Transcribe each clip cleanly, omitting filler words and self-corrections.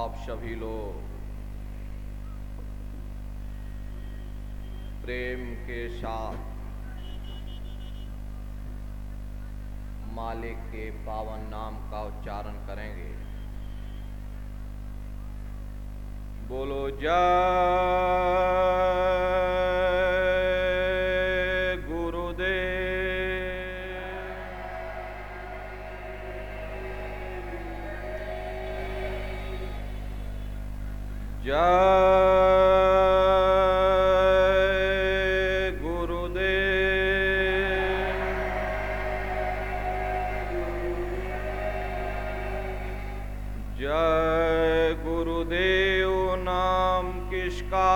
आप सभी लोग प्रेम के साथ मालिक के पावन नाम का उच्चारण करेंगे। बोलो जय गुरुदेव। जय गुरुदेव। जय गुरुदेव नाम किसका?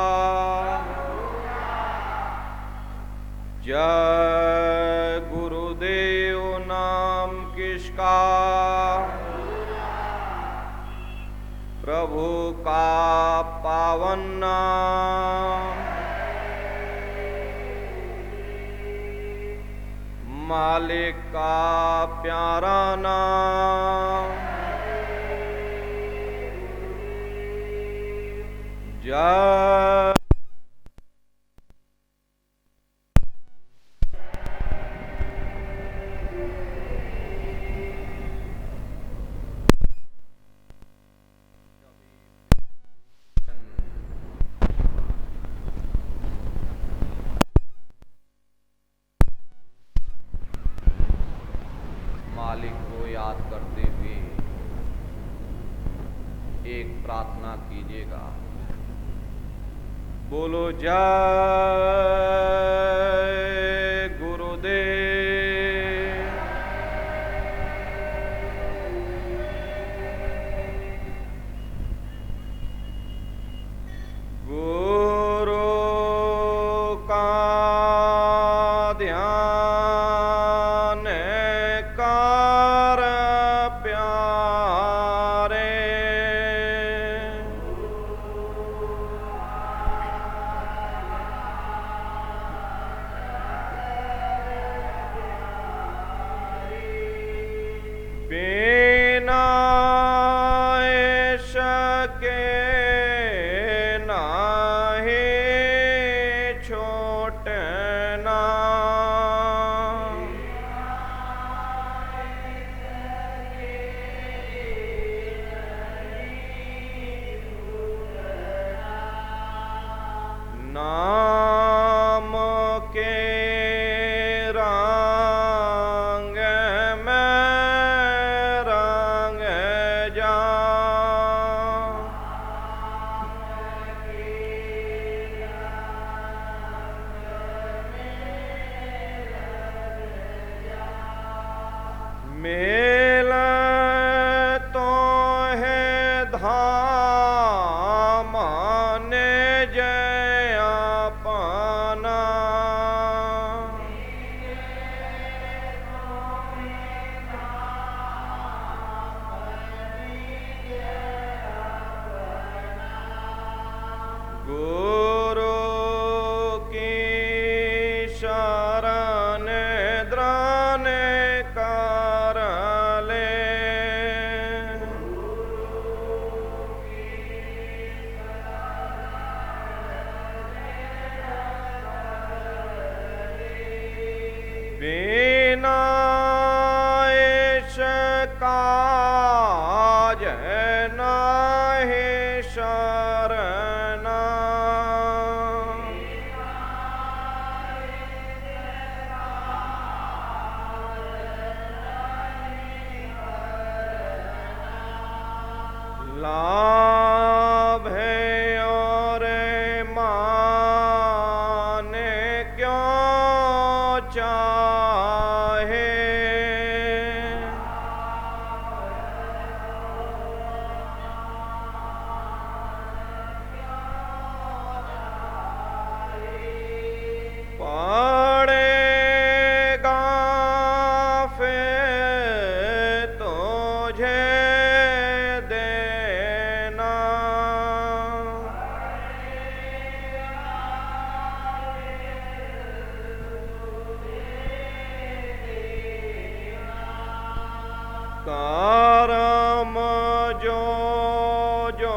जय गुरुदेव नाम किसका? प्रभु का पावन नाम, मालिक का प्यारा नाम। जय मालिक को याद करते हुए एक प्रार्थना कीजिएगा। बोलो जय गुरुदेव। गुरु का ध्यान कर प्यारे, बिना इसके नाही छूटना। नाम के रंग में रंग जा, मेल तो है धाम ने जय अपना। गुरु की शरण द्रान कर ले, बिना इसका जय नाही शरणा। लाभ है और माने क्यों चाहे, पड़ेगा फिर तुझे देना। कर्म जो जो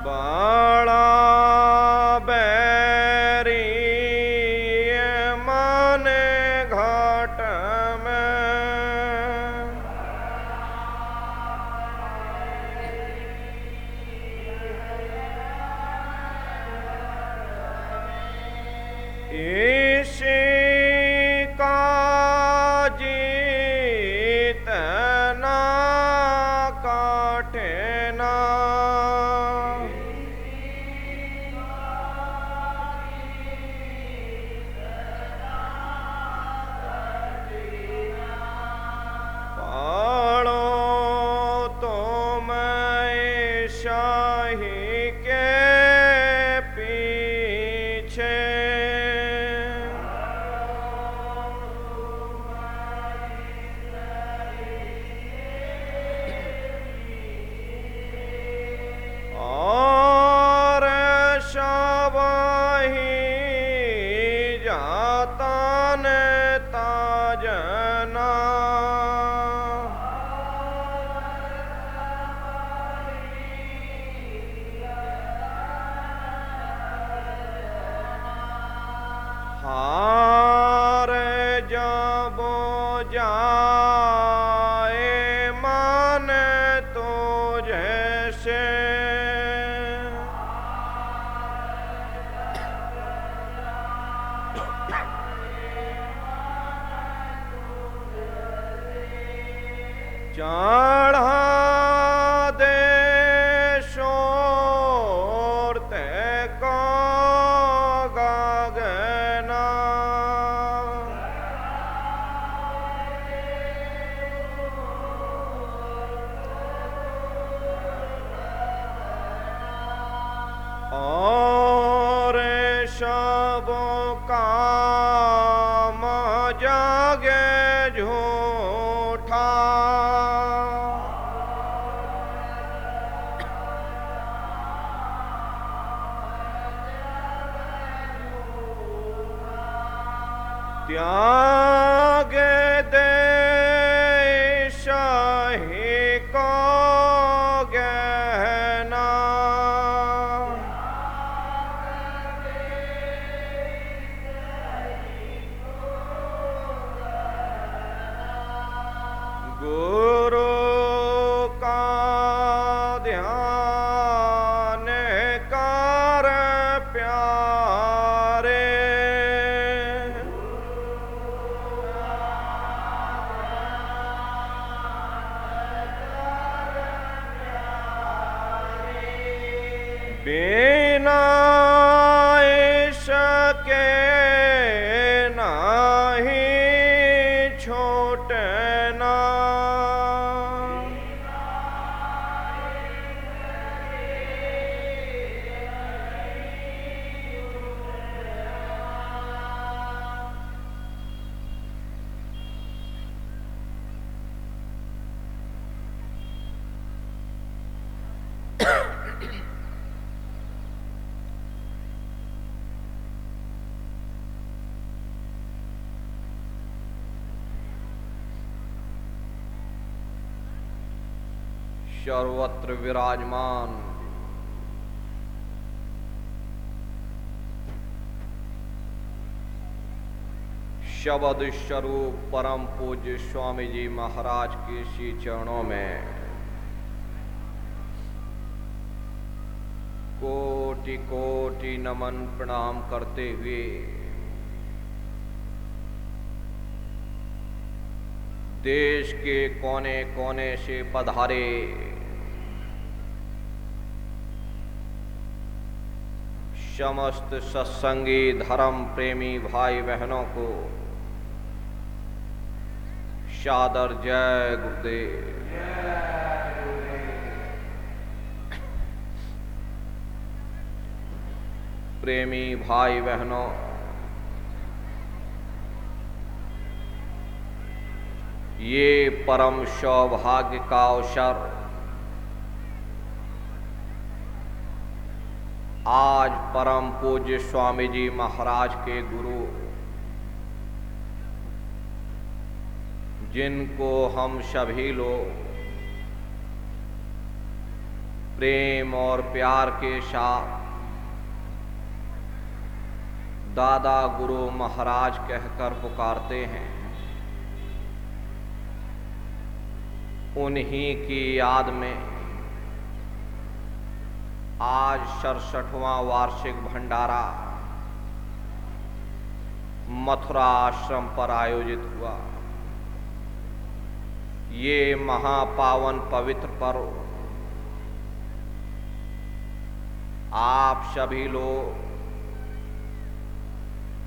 बाड़ा बैरी मन घाट में, इसी का जीत ना काटे ना, शाही के पीछे, और शाही जाता ने ताजना, हार जाबो जाए मन तो जैसे, चढ़ा दे शोर ते को गागना, और सबों काम जागे झूठा, त्याग दे शाही को गहना, गुरु का ध्यान कर प्यारे, बिना इसके नहीं छोटना, सर्वत्र विराजमान शब्द स्वरूप परम पूज्य स्वामी जी महाराज के श्री चरणों में कोटि कोटि नमन प्रणाम करते हुए देश के कोने कोने से पधारे समस्त सत्संगी धर्म प्रेमी भाई बहनों को सादर जय गुरुदेव। प्रेमी भाई बहनों, ये परम सौभाग्य का अवसर आज परम पूज्य स्वामी जी महाराज के गुरु, जिनको हम सभी लोग प्रेम और प्यार के साथ दादा गुरु महाराज कहकर पुकारते हैं। उन्हीं की याद में आज 67वां वार्षिक भंडारा मथुरा आश्रम पर आयोजित हुआ। ये महापावन पवित्र पर्व आप सभी लोग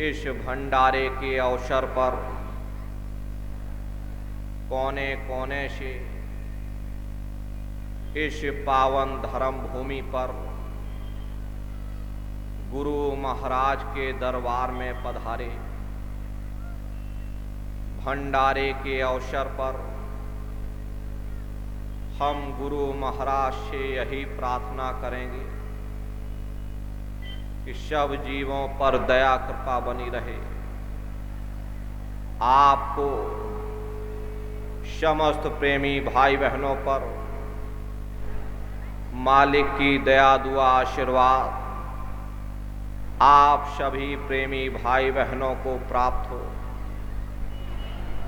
इस भंडारे के अवसर पर कोने कोने से इस पावन धर्म भूमि पर गुरु महाराज के दरबार में पधारे। भंडारे के अवसर पर हम गुरु महाराज से यही प्रार्थना करेंगे कि सब जीवों पर दया कृपा बनी रहे। आपको समस्त प्रेमी भाई बहनों पर मालिक की दया दुआ आशीर्वाद आप सभी प्रेमी भाई बहनों को प्राप्त हो।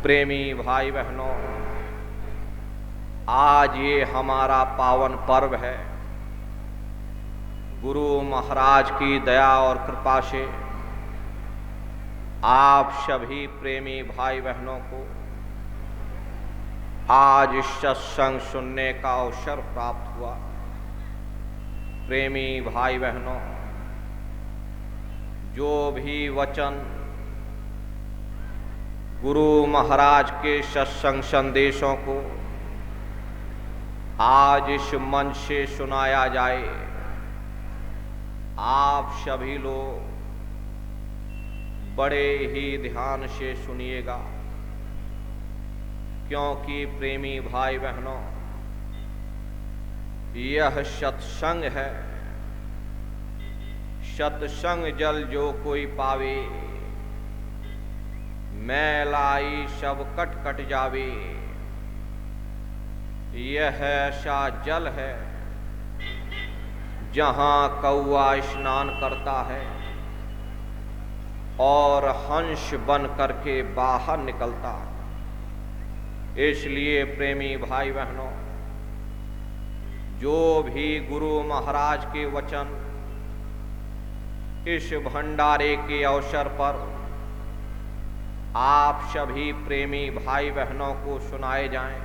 प्रेमी भाई बहनों, आज ये हमारा पावन पर्व है। गुरु महाराज की दया और कृपा से आप सभी प्रेमी भाई बहनों को आज सत्संग सुनने का अवसर प्राप्त हुआ। प्रेमी भाई बहनों, जो भी वचन गुरु महाराज के सत्संग संदेशों को आज इस मंच से सुनाया जाए, आप सभी लोग बड़े ही ध्यान से सुनिएगा, क्योंकि प्रेमी भाई बहनों, यह सत्संग है। सत्संग जल जो कोई पावे, मैलाई सब कट कट जावे। यह ऐसा जल है जहाँ कौआ स्नान करता है और हंस बन करके बाहर निकलता है। इसलिए प्रेमी भाई बहनों, जो भी गुरु महाराज के वचन इस भंडारे के अवसर पर आप सभी प्रेमी भाई बहनों को सुनाए जाएं,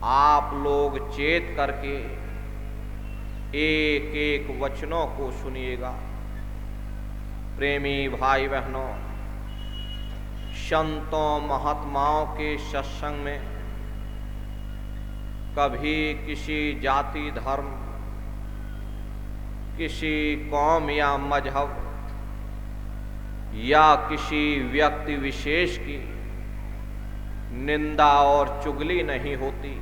आप लोग चेत करके एक एक वचनों को सुनिएगा। प्रेमी भाई बहनों, संतों महात्माओं के सत्संग में कभी किसी जाति धर्म, किसी कौम या मजहब या किसी व्यक्ति विशेष की निंदा और चुगली नहीं होती।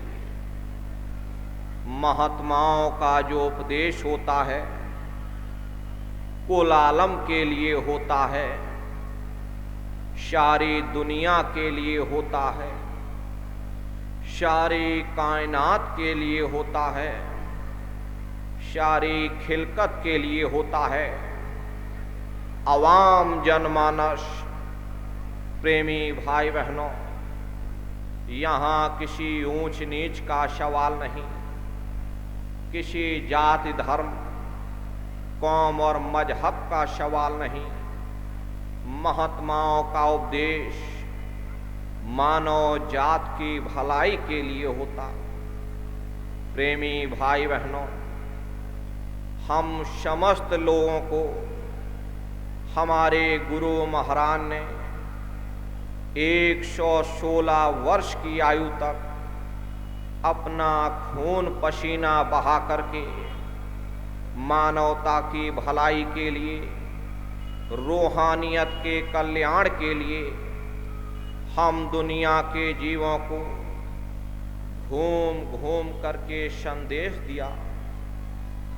महात्माओं का जो उपदेश होता है कुल आलम के लिए होता है, सारी दुनिया के लिए होता है, सारी कायनात के लिए होता है, सारी खिलकत के लिए होता है। अवाम जनमानस, प्रेमी भाई बहनों, यहाँ किसी ऊंच नीच का सवाल नहीं, किसी जाति धर्म कौम और मजहब का सवाल नहीं। महात्माओं का उपदेश मानव जात की भलाई के लिए होता। प्रेमी भाई बहनों, हम समस्त लोगों को हमारे गुरु महाराज ने 116 वर्ष की आयु तक अपना खून पसीना बहा करके मानवता की भलाई के लिए, रूहानियत के कल्याण के लिए हम दुनिया के जीवों को घूम घूम करके संदेश दिया।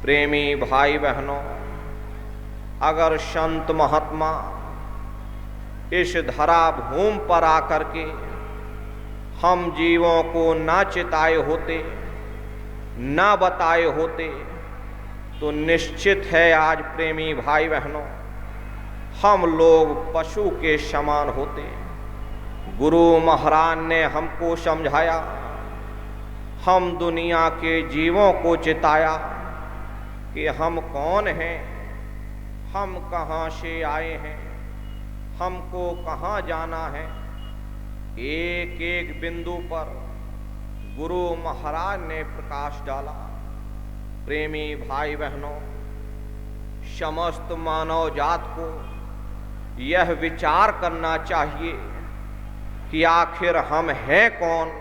प्रेमी भाई बहनों, अगर संत महात्मा इस धरा भूमि पर आकर के हम जीवों को ना चिताए होते न बताए होते तो निश्चित है आज प्रेमी भाई बहनों हम लोग पशु के समान होते। गुरु महाराज ने हमको समझाया, हम दुनिया के जीवों को चिताया कि हम कौन हैं, हम कहाँ से आए हैं, हमको कहाँ जाना है। एक एक बिंदु पर गुरु महाराज ने प्रकाश डाला। प्रेमी भाई बहनों, समस्त मानव जात को यह विचार करना चाहिए कि आखिर हम हैं कौन,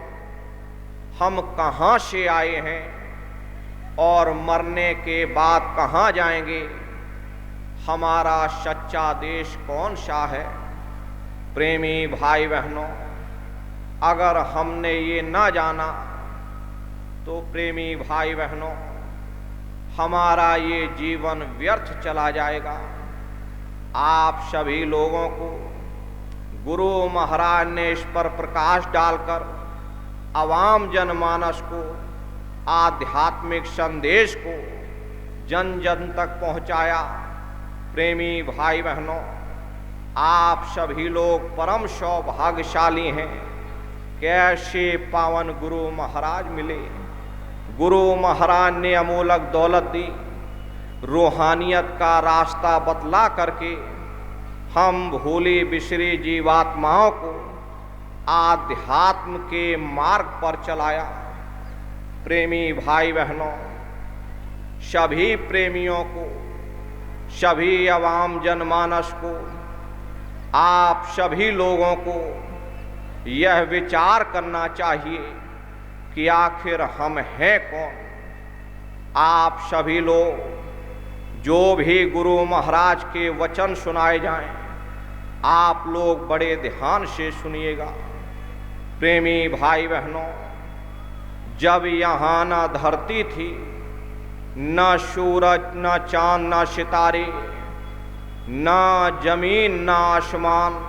हम कहाँ से आए हैं और मरने के बाद कहाँ जाएंगे, हमारा सच्चा देश कौन सा है। प्रेमी भाई बहनों, अगर हमने ये ना जाना तो प्रेमी भाई बहनों हमारा ये जीवन व्यर्थ चला जाएगा। आप सभी लोगों को गुरु महाराज ने इस पर प्रकाश डालकर आवाम जनमानस को आध्यात्मिक संदेश को जन जन तक पहुंचाया। प्रेमी भाई बहनों, आप सभी लोग परम सौभाग्यशाली हैं। कैसे पावन गुरु महाराज मिले। गुरु महाराज ने अमूलक दौलत दी, रूहानियत का रास्ता बतला करके हम भूली बिसरी जीवात्माओं को आध्यात्म के मार्ग पर चलाया। प्रेमी भाई बहनों, सभी प्रेमियों को, सभी आवाम जनमानस को, आप सभी लोगों को यह विचार करना चाहिए कि आखिर हम हैं कौन। आप सभी लोग जो भी गुरु महाराज के वचन सुनाए जाएं, आप लोग बड़े ध्यान से सुनिएगा। प्रेमी भाई बहनों, जब यहाँ न धरती थी, न सूरज, न चांद, न सितारे, न जमीन, न आसमान,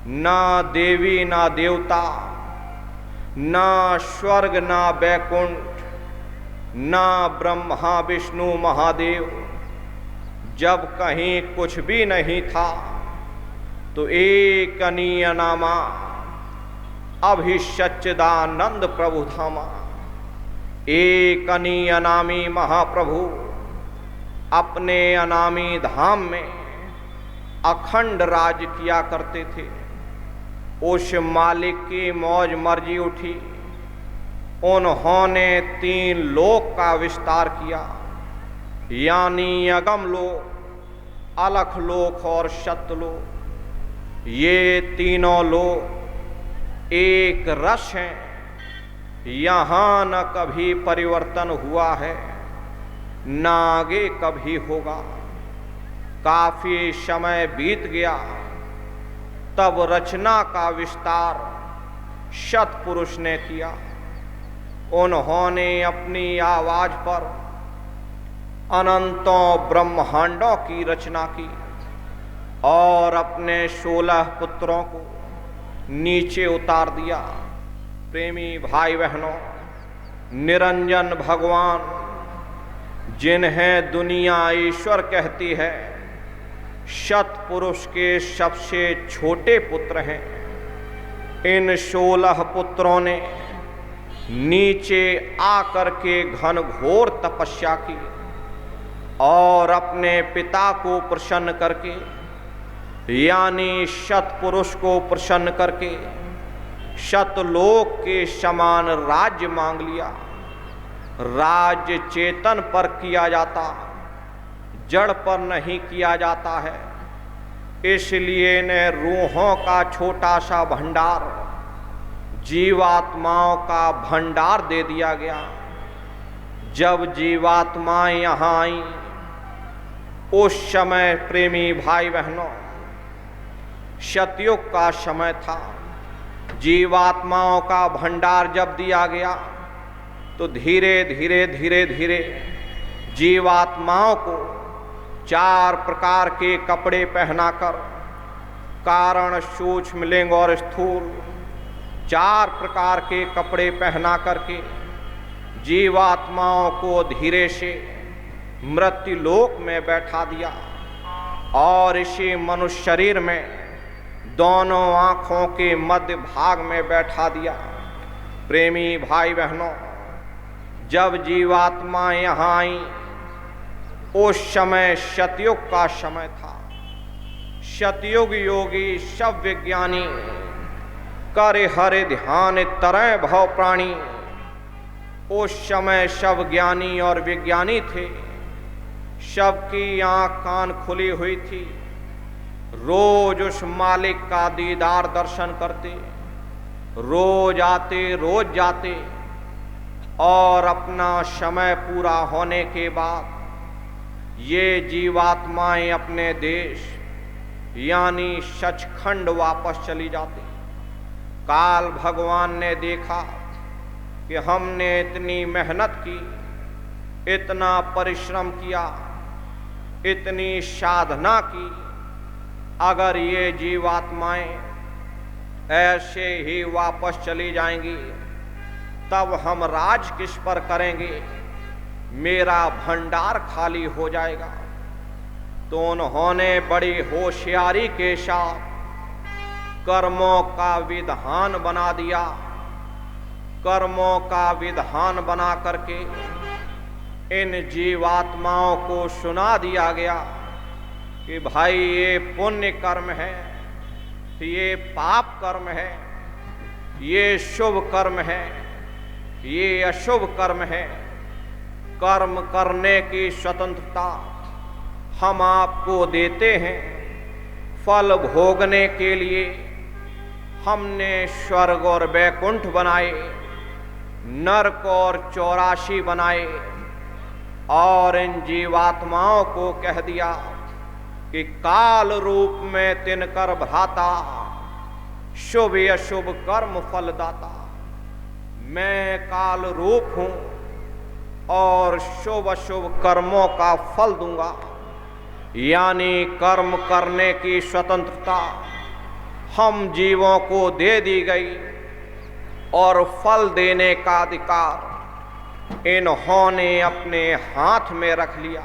न देवी न देवता, न स्वर्ग न बैकुंठ, न ब्रह्मा विष्णु महादेव, जब कहीं कुछ भी नहीं था तो एक अनीय नामा अभिसच्चिदानंद प्रभु धामा, एक अनीय नामी महाप्रभु अपने अनामी धाम में अखंड राज किया करते थे। उस मालिक की मौज मर्जी उठी, उन्होंने 3 लोक का विस्तार किया, यानी अगम लोक, अलख लोक और सत्यलोक। ये तीनों लोक एक रस हैं, यहाँ न कभी परिवर्तन हुआ है, न आगे कभी होगा। काफी समय बीत गया, तब रचना का विस्तार सतपुरुष ने किया। उन्होंने अपनी आवाज पर अनंतों ब्रह्मांडों की रचना की और अपने 16 पुत्रों को नीचे उतार दिया। प्रेमी भाई बहनों, निरंजन भगवान जिन्हें दुनिया ईश्वर कहती है, सतपुरुष के सबसे छोटे पुत्र हैं। इन 16 पुत्रों ने नीचे आकर के घनघोर तपस्या की और अपने पिता को प्रसन्न करके, यानी सतपुरुष को प्रसन्न करके, सतलोक के समान राज्य मांग लिया। राज्य चेतन पर किया जाता, जड़ पर नहीं किया जाता है। इसलिए इन्हें रूहों का छोटा सा भंडार, जीवात्माओं का भंडार दे दिया गया। जब जीवात्माएं यहाँ आई, उस समय प्रेमी भाई बहनों सतयुग का समय था। जीवात्माओं का भंडार जब दिया गया तो धीरे धीरे धीरे धीरे जीवात्माओं को 4 प्रकार के कपड़े पहनाकर, कारण, सूक्ष्म, लिंग और स्थूल, 4 प्रकार के कपड़े पहना करके जीवात्माओं को धीरे से मृत्यु लोक में बैठा दिया और इसी मनुष्य शरीर में दोनों आँखों के मध्य भाग में बैठा दिया। प्रेमी भाई बहनों, जब जीवात्मा यहाँ आई उस समय सतयुग का समय था। सतयुग योगी सब विज्ञानी करे हरे ध्यान तरह भव प्राणी। उस समय सब ज्ञानी और विज्ञानी थे, सबकी आँख कान खुली हुई थी, रोज उस मालिक का दीदार दर्शन करते, रोज आते रोज जाते और अपना समय पूरा होने के बाद ये जीवात्माएं अपने देश यानी सचखंड वापस चली जाती। काल भगवान ने देखा कि हमने इतनी मेहनत की, इतना परिश्रम किया, इतनी साधना की, अगर ये जीवात्माएं ऐसे ही वापस चली जाएंगी तब हम राज किस पर करेंगे, मेरा भंडार खाली हो जाएगा। तो उन्होंने बड़ी होशियारी के साथ कर्मों का विधान बना दिया। कर्मों का विधान बना करके इन जीवात्माओं को सुना दिया गया कि भाई ये पुण्य कर्म है, ये पाप कर्म है, ये शुभ कर्म है, ये अशुभ कर्म है। कर्म करने की स्वतंत्रता हम आपको देते हैं। फल भोगने के लिए हमने स्वर्ग और वैकुंठ बनाए, नरक और 84 बनाए और इन जीवात्माओं को कह दिया कि काल रूप में तिनकर भ्राता, शुभ अशुभ कर्म फलदाता। मैं काल रूप हूं और शुभ अशुभ कर्मों का फल दूंगा। यानी कर्म करने की स्वतंत्रता हम जीवों को दे दी गई और फल देने का अधिकार इन्होंने अपने हाथ में रख लिया।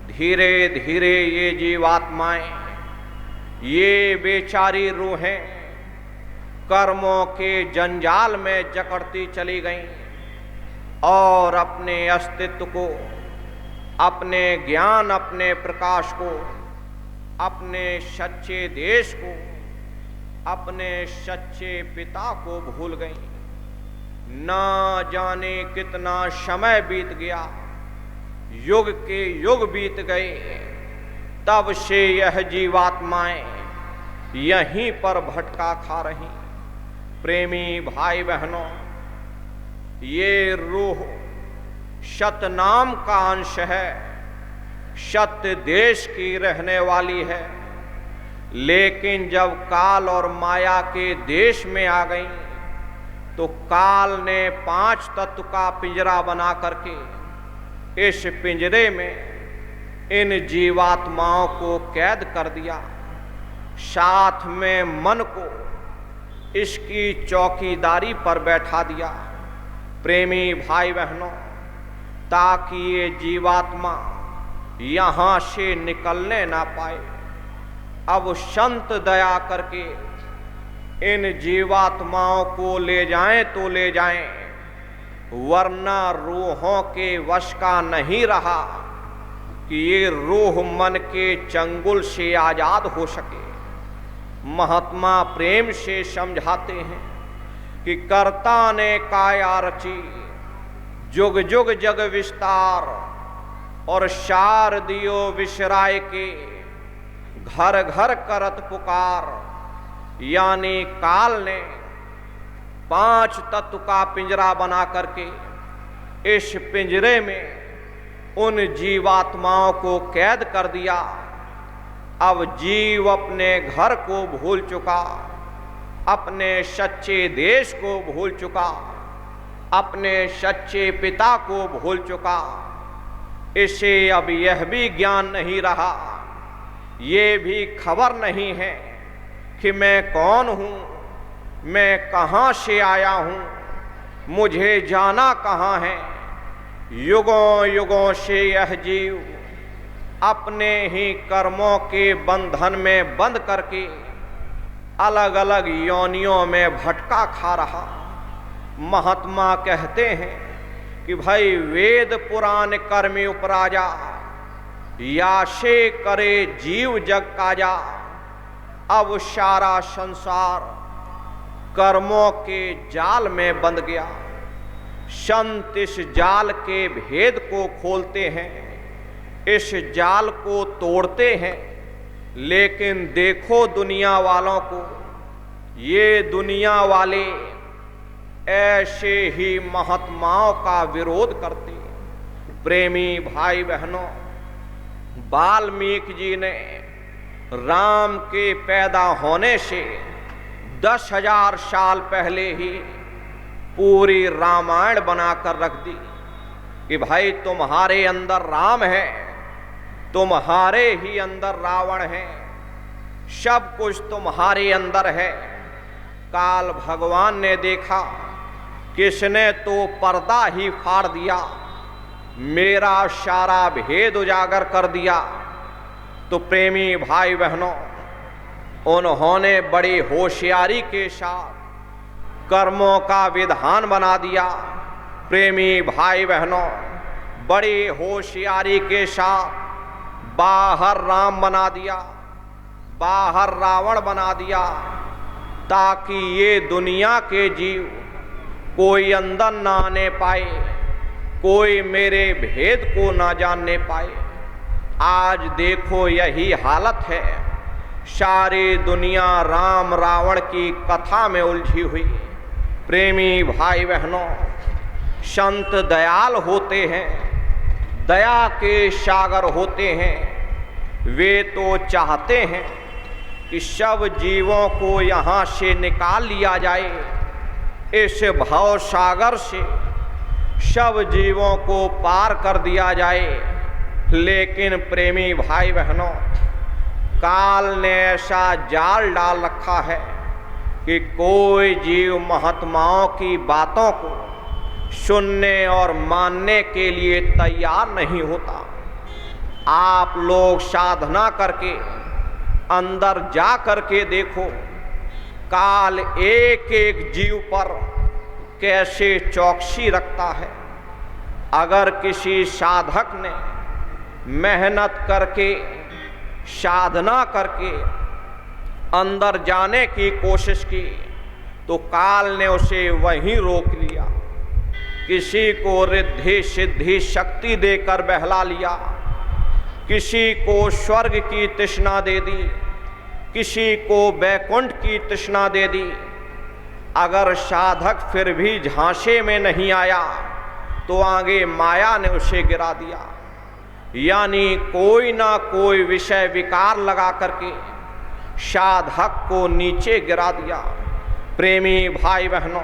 धीरे धीरे ये जीवात्माएं, ये बेचारी रूहें कर्मों के जंजाल में जकड़ती चली गईं और अपने अस्तित्व को, अपने ज्ञान, अपने प्रकाश को, अपने सच्चे देश को, अपने सच्चे पिता को भूल गईं। ना जाने कितना समय बीत गया, युग के युग बीत गए, तब से यह जीवात्माएं यहीं पर भटका खा रही। प्रेमी भाई बहनों, ये रूह सतनाम का अंश है, सत्य देश की रहने वाली है, लेकिन जब काल और माया के देश में आ गई तो काल ने 5 तत्व का पिंजरा बना करके इस पिंजरे में इन जीवात्माओं को कैद कर दिया। साथ में मन को इसकी चौकीदारी पर बैठा दिया। प्रेमी भाई बहनों, ताकि ये जीवात्मा यहाँ से निकलने ना पाए। अब संत दया करके इन जीवात्माओं को ले जाएं तो ले जाएं, वरना रूहों के वश का नहीं रहा कि ये रूह मन के चंगुल से आजाद हो सके। महात्मा प्रेम से समझाते हैं कि कर्ता ने काया रची, जुग जुग जग विस्तार, और शार दियो विसराय के, घर घर करत पुकार। यानी काल ने 5 तत्व का पिंजरा बना करके इस पिंजरे में उन जीवात्माओं को कैद कर दिया। अब जीव अपने घर को भूल चुका, अपने सच्चे देश को भूल चुका, अपने सच्चे पिता को भूल चुका। इसे अब यह भी ज्ञान नहीं रहा, ये भी खबर नहीं है कि मैं कौन हूँ, मैं कहाँ से आया हूँ, मुझे जाना कहाँ है। युगों युगों से यह जीव अपने ही कर्मों के बंधन में बंद करके अलग अलग योनियों में भटका खा रहा। महात्मा कहते हैं कि भाई वेद पुराण कर्मी उपराजा, याशे करे जीव जग काजा। अब सारा संसार कर्मों के जाल में बंध गया। संत इस जाल के भेद को खोलते हैं, इस जाल को तोड़ते हैं। लेकिन देखो दुनिया वालों को, ये दुनिया वाले ऐसे ही महात्माओं का विरोध करते। प्रेमी भाई बहनों, वाल्मीकि जी ने राम के पैदा होने से 10,000 साल पहले ही पूरी रामायण बनाकर रख दी कि भाई तुम्हारे अंदर राम है, तुम्हारे ही अंदर रावण है, सब कुछ तुम्हारे अंदर है। काल भगवान ने देखा किसने तो पर्दा ही फाड़ दिया, मेरा सारा भेद उजागर कर दिया। तो प्रेमी भाई बहनों, उन्होंने बड़ी होशियारी के साथ कर्मों का विधान बना दिया। प्रेमी भाई बहनों, बड़ी होशियारी के साथ बाहर राम बना दिया, बाहर रावण बना दिया, ताकि ये दुनिया के जीव कोई अंदर ना आने पाए, कोई मेरे भेद को ना जानने पाए। आज देखो यही हालत है, सारी दुनिया राम रावण की कथा में उलझी हुई। प्रेमी भाई बहनों, संत दयाल होते हैं, दया के सागर होते हैं। वे तो चाहते हैं कि सब जीवों को यहाँ से निकाल लिया जाए, इस भव सागर से सब जीवों को पार कर दिया जाए। लेकिन प्रेमी भाई बहनों, काल ने ऐसा जाल डाल रखा है कि कोई जीव महात्माओं की बातों को सुनने और मानने के लिए तैयार नहीं होता। आप लोग साधना करके अंदर जा करके देखो, काल एक एक जीव पर कैसे चौकसी रखता है। अगर किसी साधक ने मेहनत करके साधना करके अंदर जाने की कोशिश की तो काल ने उसे वहीं रोक लिया। किसी को रिद्धि सिद्धि शक्ति देकर बहला लिया, किसी को स्वर्ग की तृष्णा दे दी, किसी को वैकुंठ की तृष्णा दे दी। अगर साधक फिर भी झांसे में नहीं आया तो आगे माया ने उसे गिरा दिया। यानी कोई ना कोई विषय विकार लगा करके साधक को नीचे गिरा दिया। प्रेमी भाई बहनों,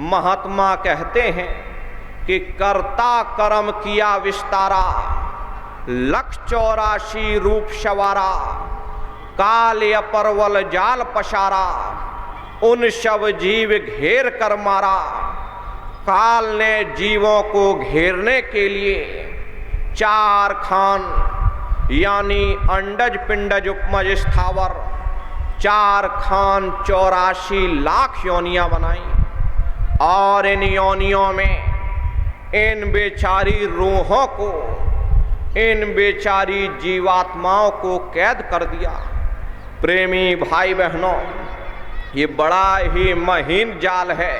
महात्मा कहते हैं कि कर्ता कर्म किया विस्तारा, 184 रूप सवारा, काल अपरवल जाल पसारा, उन सब जीव घेर कर मारा। काल ने जीवों को घेरने के लिए 4 खान यानी अंडज पिंडज उपमज स्थावर 4 खान 84 लाख योनियां बनाई। और इन योनियों में इन बेचारी रूहों को, इन बेचारी जीवात्माओं को कैद कर दिया। प्रेमी भाई बहनों, ये बड़ा ही महीन जाल है,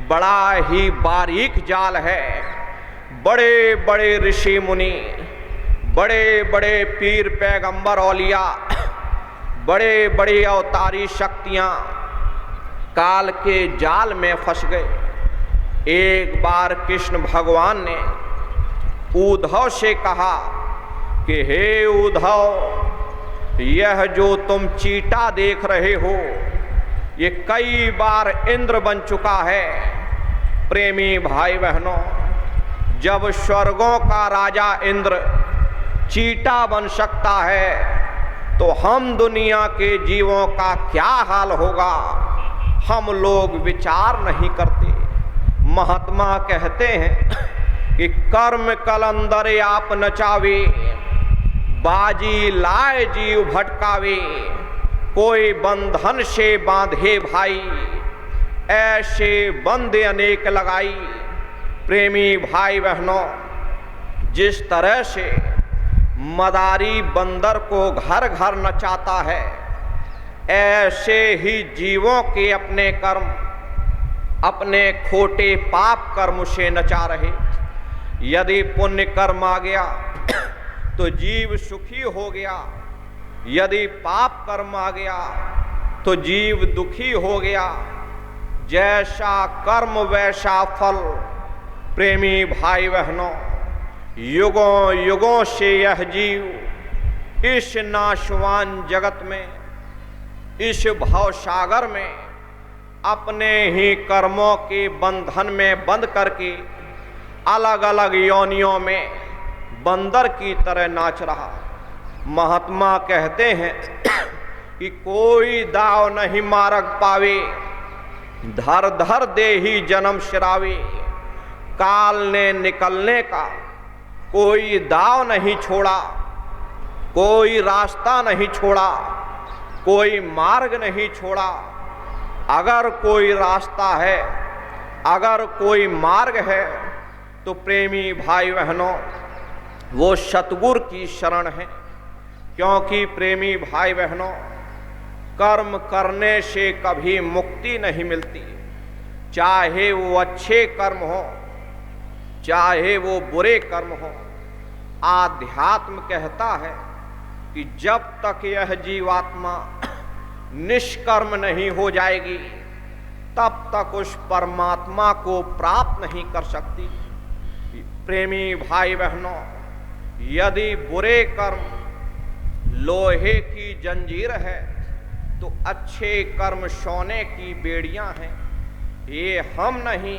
बड़ा ही बारीक जाल है। बड़े बड़े ऋषि मुनि, बड़े बड़े पीर पैगंबर औलिया, बड़े बड़े अवतारी शक्तियां काल के जाल में फंस गए। एक बार कृष्ण भगवान ने उद्धव से कहा कि हे उद्धव, यह जो तुम चीटा देख रहे हो ये कई बार इंद्र बन चुका है। प्रेमी भाई बहनों, जब स्वर्गों का राजा इंद्र चीटा बन सकता है तो हम दुनिया के जीवों का क्या हाल होगा, हम लोग विचार नहीं करते। महात्मा कहते हैं कि कर्म कलंदर आप नचावे, बाजी लाए जीव भटकावे, कोई बंधन से बांधे भाई, ऐसे बंधे अनेक लगाई। प्रेमी भाई बहनों, जिस तरह से मदारी बंदर को घर घर नचाता है, ऐसे ही जीवों के अपने कर्म, अपने खोटे पाप कर्म से नचा रहे। यदि पुण्य कर्म आ गया तो जीव सुखी हो गया, यदि पाप कर्म आ गया तो जीव दुखी हो गया। जैसा कर्म वैसा फल। प्रेमी भाई बहनों, युगों युगों से यह जीव इस नाशवान जगत में, इस भवसागर में अपने ही कर्मों के बंधन में बंद करके अलग अलग योनियों में बंदर की तरह नाच रहा। महात्मा कहते हैं कि कोई दाव नहीं मार्ग पावे, धर धर दे ही जन्म शिरावे। काल ने निकलने का कोई दाव नहीं छोड़ा, कोई रास्ता नहीं छोड़ा, कोई मार्ग नहीं छोड़ा। अगर कोई रास्ता है, अगर कोई मार्ग है, तो प्रेमी भाई बहनों वो सतगुरु की शरण है। क्योंकि प्रेमी भाई बहनों, कर्म करने से कभी मुक्ति नहीं मिलती, चाहे वो अच्छे कर्म हो, चाहे वो बुरे कर्म हो। आध्यात्म कहता है कि जब तक यह जीवात्मा निष्कर्म नहीं हो जाएगी, तब तक उस परमात्मा को प्राप्त नहीं कर सकती। प्रेमी भाई बहनों, यदि बुरे कर्म लोहे की जंजीर है, तो अच्छे कर्म सोने की बेड़ियां हैं। ये हम नहीं,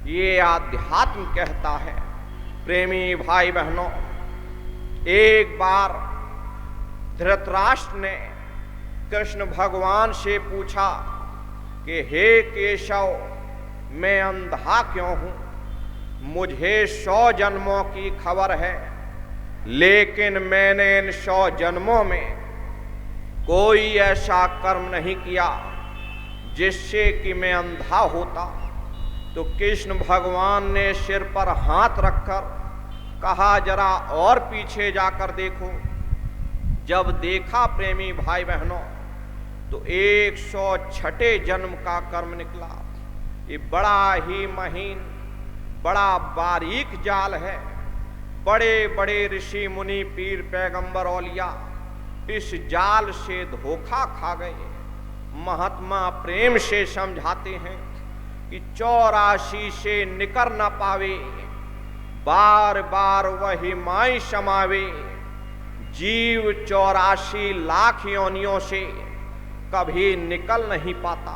ये आध्यात्म कहता है। प्रेमी भाई बहनों, एक बार धृतराष्ट्र ने कृष्ण भगवान से पूछा कि हे केशव, मैं अंधा क्यों हूं? मुझे 100 जन्मों की खबर है, लेकिन मैंने इन 100 जन्मों में कोई ऐसा कर्म नहीं किया जिससे कि मैं अंधा होता। तो कृष्ण भगवान ने सिर पर हाथ रखकर कहा, जरा और पीछे जाकर देखो। जब देखा प्रेमी भाई बहनों, तो 106 जन्म का कर्म निकला। ये बड़ा ही महीन, बड़ा बारीक जाल है। बड़े बड़े ऋषि मुनि, पीर, पैगंबर, औलिया इस जाल से धोखा खा गए। महात्मा प्रेम से समझाते हैं कि 84 से निकर न पावे, बार बार वही माई समावे। जीव 84 लाख योनियों से कभी निकल नहीं पाता।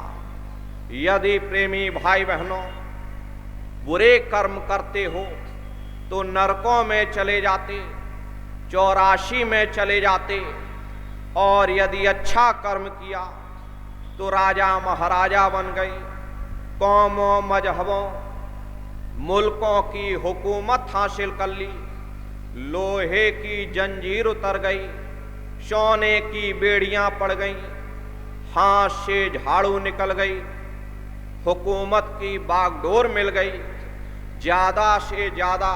यदि प्रेमी भाई बहनों बुरे कर्म करते हो तो नरकों में चले जाते, 84 में चले जाते। और यदि अच्छा कर्म किया तो राजा महाराजा बन गए, कौमों मजहबों मुल्कों की हुकूमत हासिल कर ली, लोहे की जंजीर उतर गई, सोने की बेड़ियां पड़ गईं, हाथ से झाड़ू निकल गई, हुकूमत की बागडोर मिल गई। ज्यादा से ज्यादा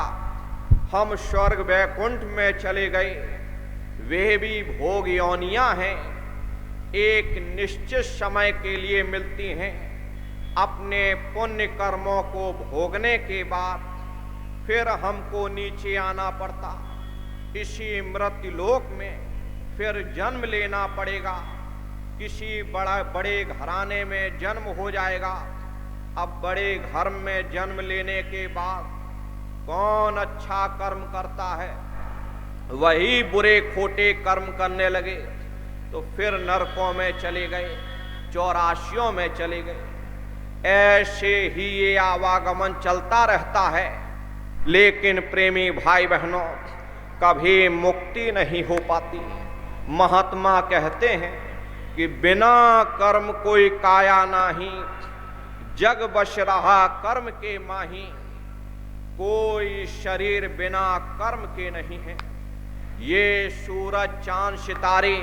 हम स्वर्ग वैकुंठ में चले गए। वे भी भोग योनियां हैं, एक निश्चित समय के लिए मिलती हैं। अपने पुण्य कर्मों को भोगने के बाद फिर हमको नीचे आना पड़ता, इसी मृत्युलोक में फिर जन्म लेना पड़ेगा। किसी बड़े घराने में जन्म हो जाएगा। अब बड़े घर में जन्म लेने के बाद कौन अच्छा कर्म करता है, वही बुरे खोटे कर्म करने लगे, तो फिर नरकों में चले गए, 84 में चले गए। ऐसे ही ये आवागमन चलता रहता है। लेकिन प्रेमी भाई बहनों, कभी मुक्ति नहीं हो पाती। महात्मा कहते हैं कि बिना कर्म कोई काया नहीं, जग बस रहा कर्म के माही, कोई शरीर बिना कर्म के नहीं है। ये सूरज चांद सितारे,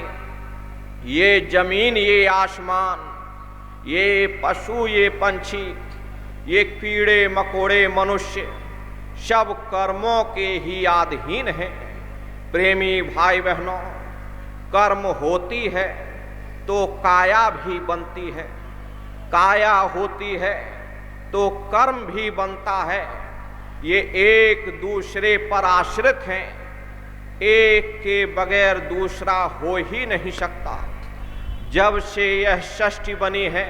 ये जमीन ये आसमान, ये पशु ये पंछी, ये कीड़े मकोड़े मनुष्य, सब कर्मों के ही अधीन हैं। प्रेमी भाई बहनों, कर्म होती है तो काया भी बनती है, काया होती है तो कर्म भी बनता है। ये एक दूसरे पर आश्रित हैं, एक के बगैर दूसरा हो ही नहीं सकता। जब से यह सृष्टि बनी है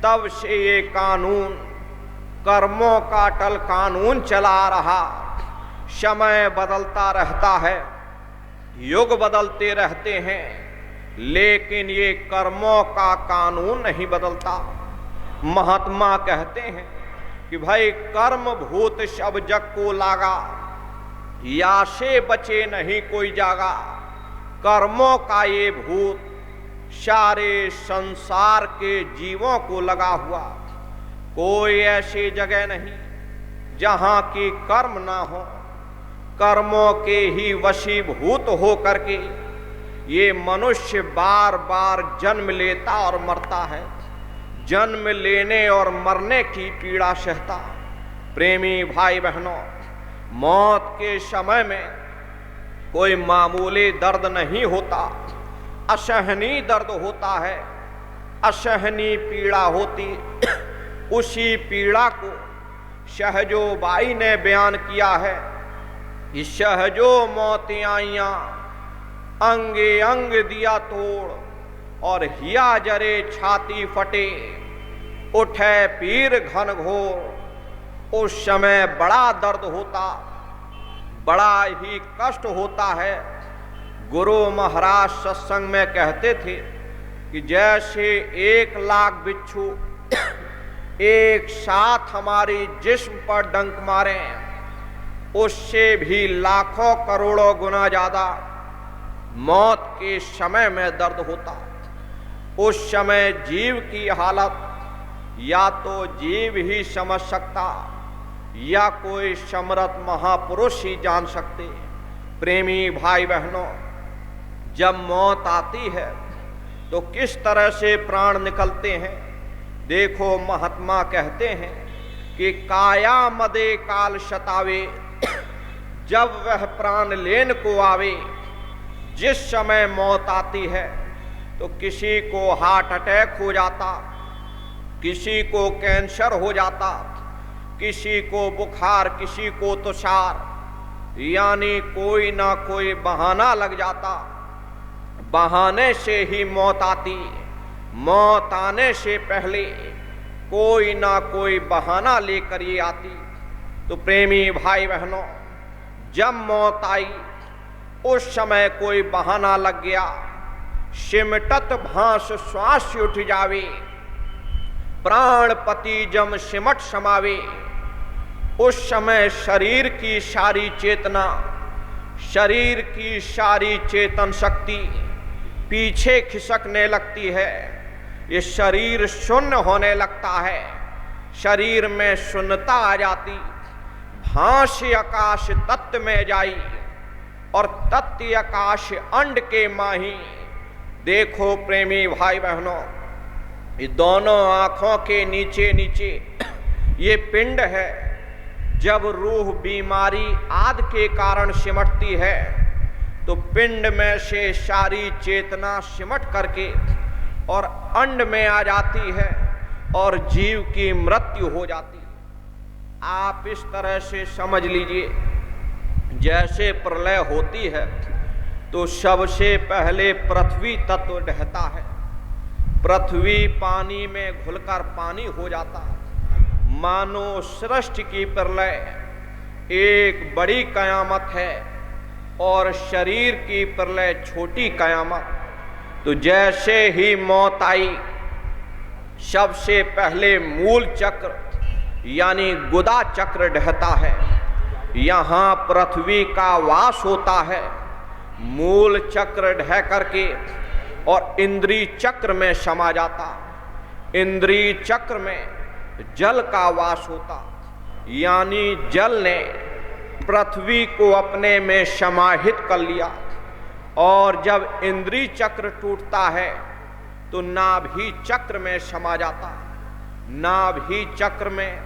तब से ये कानून, कर्मों का अटल कानून चला आ रहा। समय बदलता रहता है, युग बदलते रहते हैं, लेकिन ये कर्मों का कानून नहीं बदलता। महात्मा कहते हैं कि भाई कर्म भूत सब जग को लागा, या से बचे नहीं कोई जागा। कर्मों का ये भूत सारे संसार के जीवों को लगा हुआ। कोई ऐसी जगह नहीं जहां की कर्म ना हो। कर्मों के ही वशीभूत हो करके ये मनुष्य बार बार जन्म लेता और मरता है, जन्म लेने और मरने की पीड़ा सहता। प्रेमी भाई बहनों, मौत के समय में कोई मामूली दर्द नहीं होता, असहनीय दर्द होता है, असहनीय पीड़ा होती। उसी पीड़ा को शहजो बाई ने बयान किया है कि शहजो मौत आइयां, अंगे अंग दिया तोड़, और हिया जरे छाती फटे, उठे पीर घन घोर। उस समय बड़ा दर्द होता, बड़ा ही कष्ट होता है। गुरु महाराज सत्संग में कहते थे कि जैसे 1,00,000 बिच्छू एक साथ हमारी जिस्म पर डंक मारे, उससे भी लाखों करोड़ों गुना ज्यादा मौत के समय में दर्द होता। उस समय जीव की हालत या तो जीव ही समझ सकता या कोई समर्थ महापुरुष ही जान सकते। प्रेमी भाई बहनों, जब मौत आती है तो किस तरह से प्राण निकलते हैं देखो। महात्मा कहते हैं कि काया मदे काल शतावे, जब वह प्राण लेन को आवे। जिस समय मौत आती है तो किसी को हार्ट अटैक हो जाता, किसी को कैंसर हो जाता, किसी को बुखार, किसी को तुषार, यानी कोई ना कोई बहाना लग जाता। बहाने से ही मौत आती। मौत आने से पहले कोई ना कोई बहाना लेकर ये आती। तो प्रेमी भाई बहनों, जब मौत आई उस समय कोई बहाना लग गया। सिमटत भांस श्वास उठ जावे, प्राणपति जम सिमट समावे। उस समय शरीर की सारी चेतना, शरीर की सारी चेतन शक्ति पीछे खिसकने लगती है। ये शरीर शून्य होने लगता है, शरीर में शून्यता आ जाती। भांस आकाश तत्व में जाई और तत्व आकाश अंड के माही। देखो प्रेमी भाई बहनों, ये दोनों आंखों के नीचे नीचे ये पिंड है। जब रूह बीमारी आदि के कारण सिमटती है तो पिंड में से सारी चेतना सिमट करके और अंड में आ जाती है और जीव की मृत्यु हो जाती है। आप इस तरह से समझ लीजिए, जैसे प्रलय होती है तो सबसे पहले पृथ्वी तत्व ढहता है। पृथ्वी पानी में घुलकर पानी हो जाता है। मानो सृष्टि की प्रलय एक बड़ी कयामत है और शरीर की प्रलय छोटी कयामत। तो जैसे ही मौत आई, सबसे पहले मूल चक्र यानी गुदा चक्र ढहता है। यहाँ पृथ्वी का वास होता है। मूल चक्र ढह करके और इंद्रिय चक्र में समा जाता। इंद्रिय चक्र में जल का वास होता, यानी जल ने पृथ्वी को अपने में समाहित कर लिया। और जब इंद्रिय चक्र टूटता है तो नाभि चक्र में समा जाता। नाभि चक्र में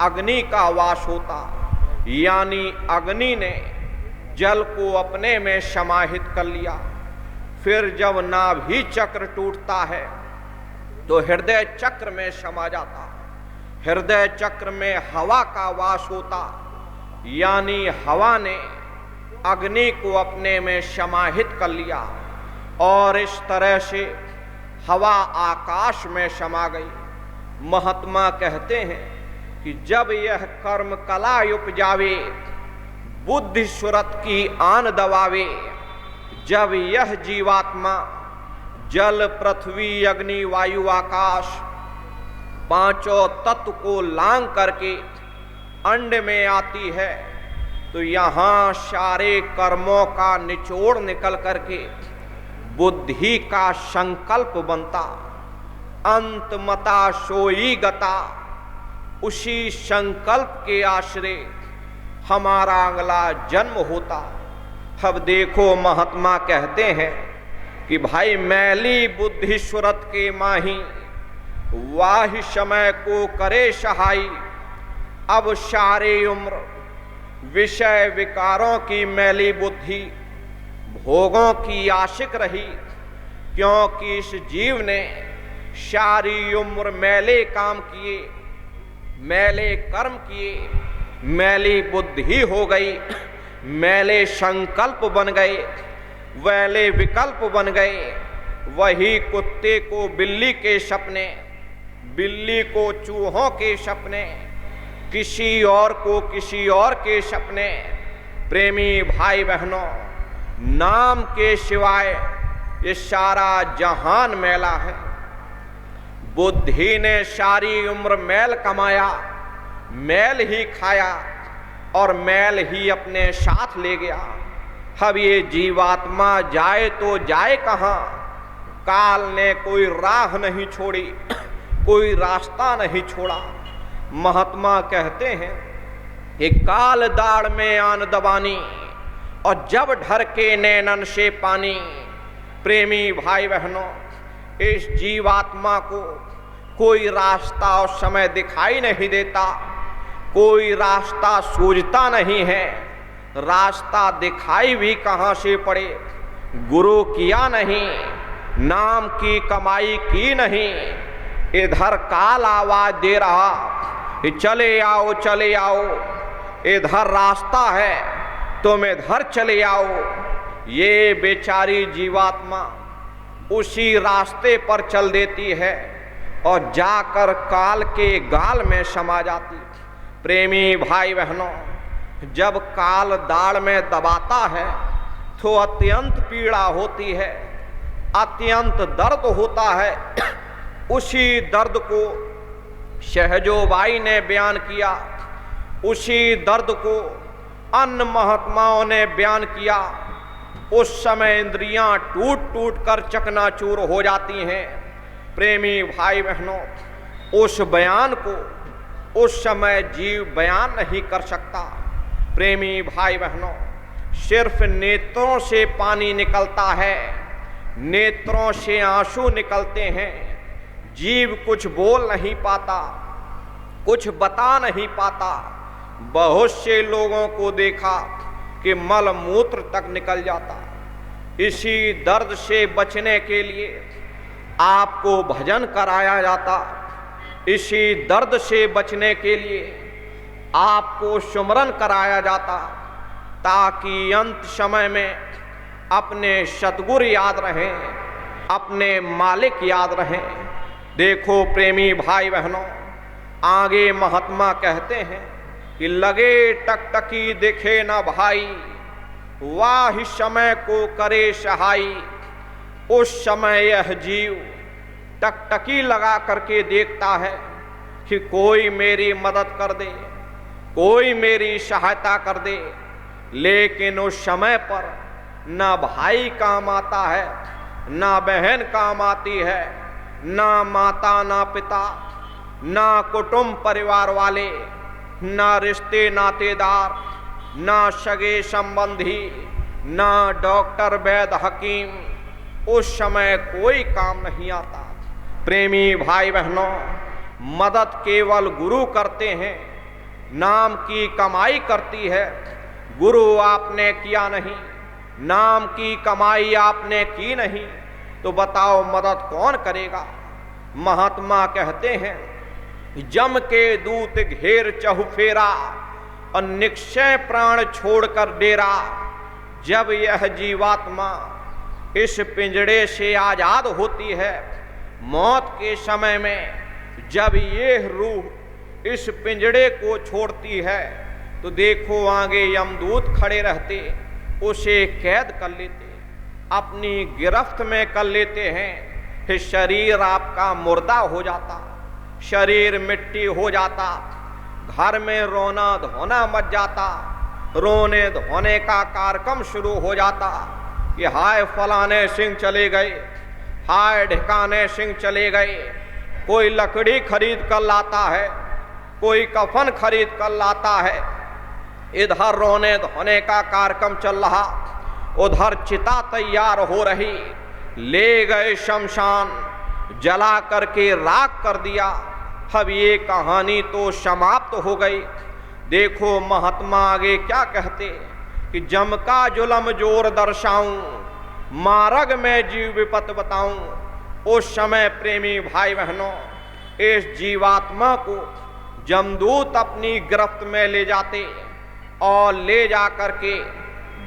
अग्नि का वास होता, यानी अग्नि ने जल को अपने में समाहित कर लिया। फिर जब नाभि चक्र टूटता है तो हृदय चक्र में समा जाता। हृदय चक्र में हवा का वास होता, यानी हवा ने अग्नि को अपने में समाहित कर लिया और इस तरह से हवा आकाश में समा गई। महात्मा कहते हैं कि जब यह कर्म कला उपजावे, बुद्धि सुरत की आन दबावे, जब यह जीवात्मा जल पृथ्वी अग्नि वायु आकाश पांचों तत्व को लांग करके अंड में आती है तो यहाँ सारे कर्मों का निचोड़ निकल करके बुद्धि का संकल्प बनता। अंतमता सोई गता, उसी संकल्प के आश्रय हमारा अगला जन्म होता। अब देखो महात्मा कहते हैं कि भाई मैली बुद्धि सुरत के माही, वाहि समय को करे सहाई। अब सारी उम्र विषय विकारों की मैली बुद्धि भोगों की आशिक रही, क्योंकि इस जीव ने सारी उम्र मैले काम किए, मैले कर्म किए, मैली बुद्धि हो गई, मैले संकल्प बन गए, वैले विकल्प बन गए। वही कुत्ते को बिल्ली के सपने, बिल्ली को चूहों के सपने, किसी और को किसी और के सपने। प्रेमी भाई बहनों, नाम के सिवाय ये सारा जहान मैला है। बुद्धि ने सारी उम्र मैल कमाया, मैल ही खाया और मैल ही अपने साथ ले गया। अब ये जीवात्मा जाए तो जाए कहाँ? काल ने कोई राह नहीं छोड़ी, कोई रास्ता नहीं छोड़ा। महात्मा कहते हैं कि काल दाड़ में आन दबानी और जब ढर के नैनन से पानी। प्रेमी भाई बहनों, इस जीवात्मा को कोई रास्ता और समय दिखाई नहीं देता, कोई रास्ता सूझता नहीं है। रास्ता दिखाई भी कहाँ से पड़े? गुरु किया नहीं, नाम की कमाई की नहीं। इधर काल आवाज दे रहा कि चले आओ चले आओ, इधर रास्ता है तुम इधर चले आओ। ये बेचारी जीवात्मा उसी रास्ते पर चल देती है और जाकर काल के गाल में समा जाती। प्रेमी भाई बहनों, जब काल दाड़ में दबाता है तो अत्यंत पीड़ा होती है, अत्यंत दर्द होता है। उसी दर्द को सहजोबाई ने बयान किया, उसी दर्द को अन्य महात्माओं ने बयान किया। उस समय इंद्रियां टूट टूट कर चकनाचूर हो जाती हैं। प्रेमी भाई बहनों, उस बयान को उस समय जीव बयान नहीं कर सकता। प्रेमी भाई बहनों, सिर्फ नेत्रों से पानी निकलता है, नेत्रों से आंसू निकलते हैं। जीव कुछ बोल नहीं पाता, कुछ बता नहीं पाता। बहुत से लोगों को देखा कि मल मूत्र तक निकल जाता। इसी दर्द से बचने के लिए आपको भजन कराया जाता, इसी दर्द से बचने के लिए आपको सुमरन कराया जाता, ताकि अंत समय में अपने सतगुरु याद रहें, अपने मालिक याद रहें। देखो प्रेमी भाई बहनों, आगे महात्मा कहते हैं कि लगे टकटकी दिखे न भाई, वाह समय को करे सहाई। उस समय यह जीव टकटकी लगा करके देखता है कि कोई मेरी मदद कर दे, कोई मेरी सहायता कर दे। लेकिन उस समय पर ना भाई काम आता है, ना बहन काम आती है, ना माता ना पिता। ना कुटुंब परिवार वाले, ना रिश्ते नातेदार, ना सगे संबंधी, ना डॉक्टर वैद्य हकीम, उस समय कोई काम नहीं आता। प्रेमी भाई बहनों, मदद केवल गुरु करते हैं, नाम की कमाई करती है। गुरु आपने किया नहीं, नाम की कमाई आपने की नहीं, तो बताओ मदद कौन करेगा। महात्मा कहते हैं, जम के दूत घेर चहुफेरा और निक्षय प्राण छोड़कर डेरा। जब यह जीवात्मा इस पिंजड़े से आजाद होती है, मौत के समय में जब ये रूह इस पिंजड़े को छोड़ती है, तो देखो आगे यमदूत खड़े रहते, उसे कैद कर लेते, अपनी गिरफ्त में कर लेते हैं। फिर शरीर आपका मुर्दा हो जाता, शरीर मिट्टी हो जाता, घर में रोना धोना मच जाता, रोने धोने का कार्यक्रम शुरू हो जाता कि हाय फलाने सिंह चले गए, हाय ढिकाने सिंह चले गए। कोई लकड़ी खरीद कर लाता है, कोई कफन खरीद कर लाता है। इधर रोने धोने का कार्यक्रम चल रहा, उधर चिता तैयार हो रही। ले गए शमशान, जला करके राख कर दिया। अब ये कहानी तो समाप्त हो गई। देखो महात्मा आगे क्या कहते कि जम का जुलम जोर दर्शाऊं, मार्ग में जीव विपत बताऊं। उस समय प्रेमी भाई बहनों, इस जीवात्मा को जमदूत अपनी गिरफ्त में ले जाते और ले जा करके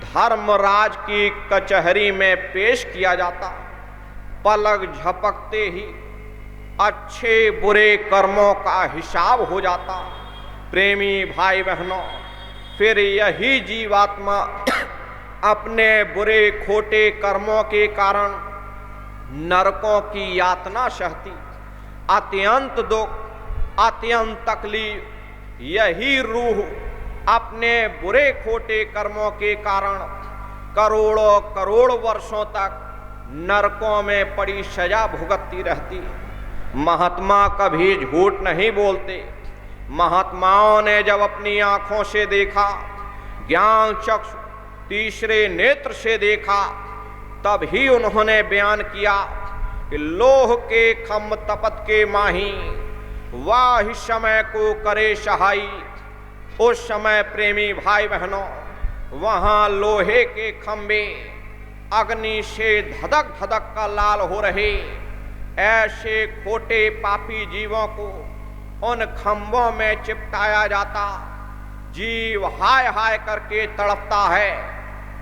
धर्मराज की कचहरी में पेश किया जाता। पलक झपकते ही अच्छे बुरे कर्मों का हिसाब हो जाता। प्रेमी भाई बहनों, फिर यही जीवात्मा अपने बुरे खोटे कर्मों के कारण नरकों की यातना सहती। अत्यंत दुख, अत्यंत तकलीफ यही रूह अपने बुरे खोटे कर्मों के कारण करोड़ों करोड़ वर्षों तक नरकों में पड़ी सजा भुगतती रहती। महात्मा कभी झूठ नहीं बोलते। महात्माओं ने जब अपनी आंखों से देखा, ज्ञान चक्षु तीसरे नेत्र से देखा, तब ही उन्होंने बयान किया कि लोह के खम्भ तपत के माही, वाह समय को करे सहाई। उस समय प्रेमी भाई बहनों, वहां लोहे के खंभे अग्नि से धधक धधक का लाल हो रहे। ऐसे खोटे पापी जीवों को उन खंभों में चिपकाया जाता। जीव हाय हाय करके तड़पता है,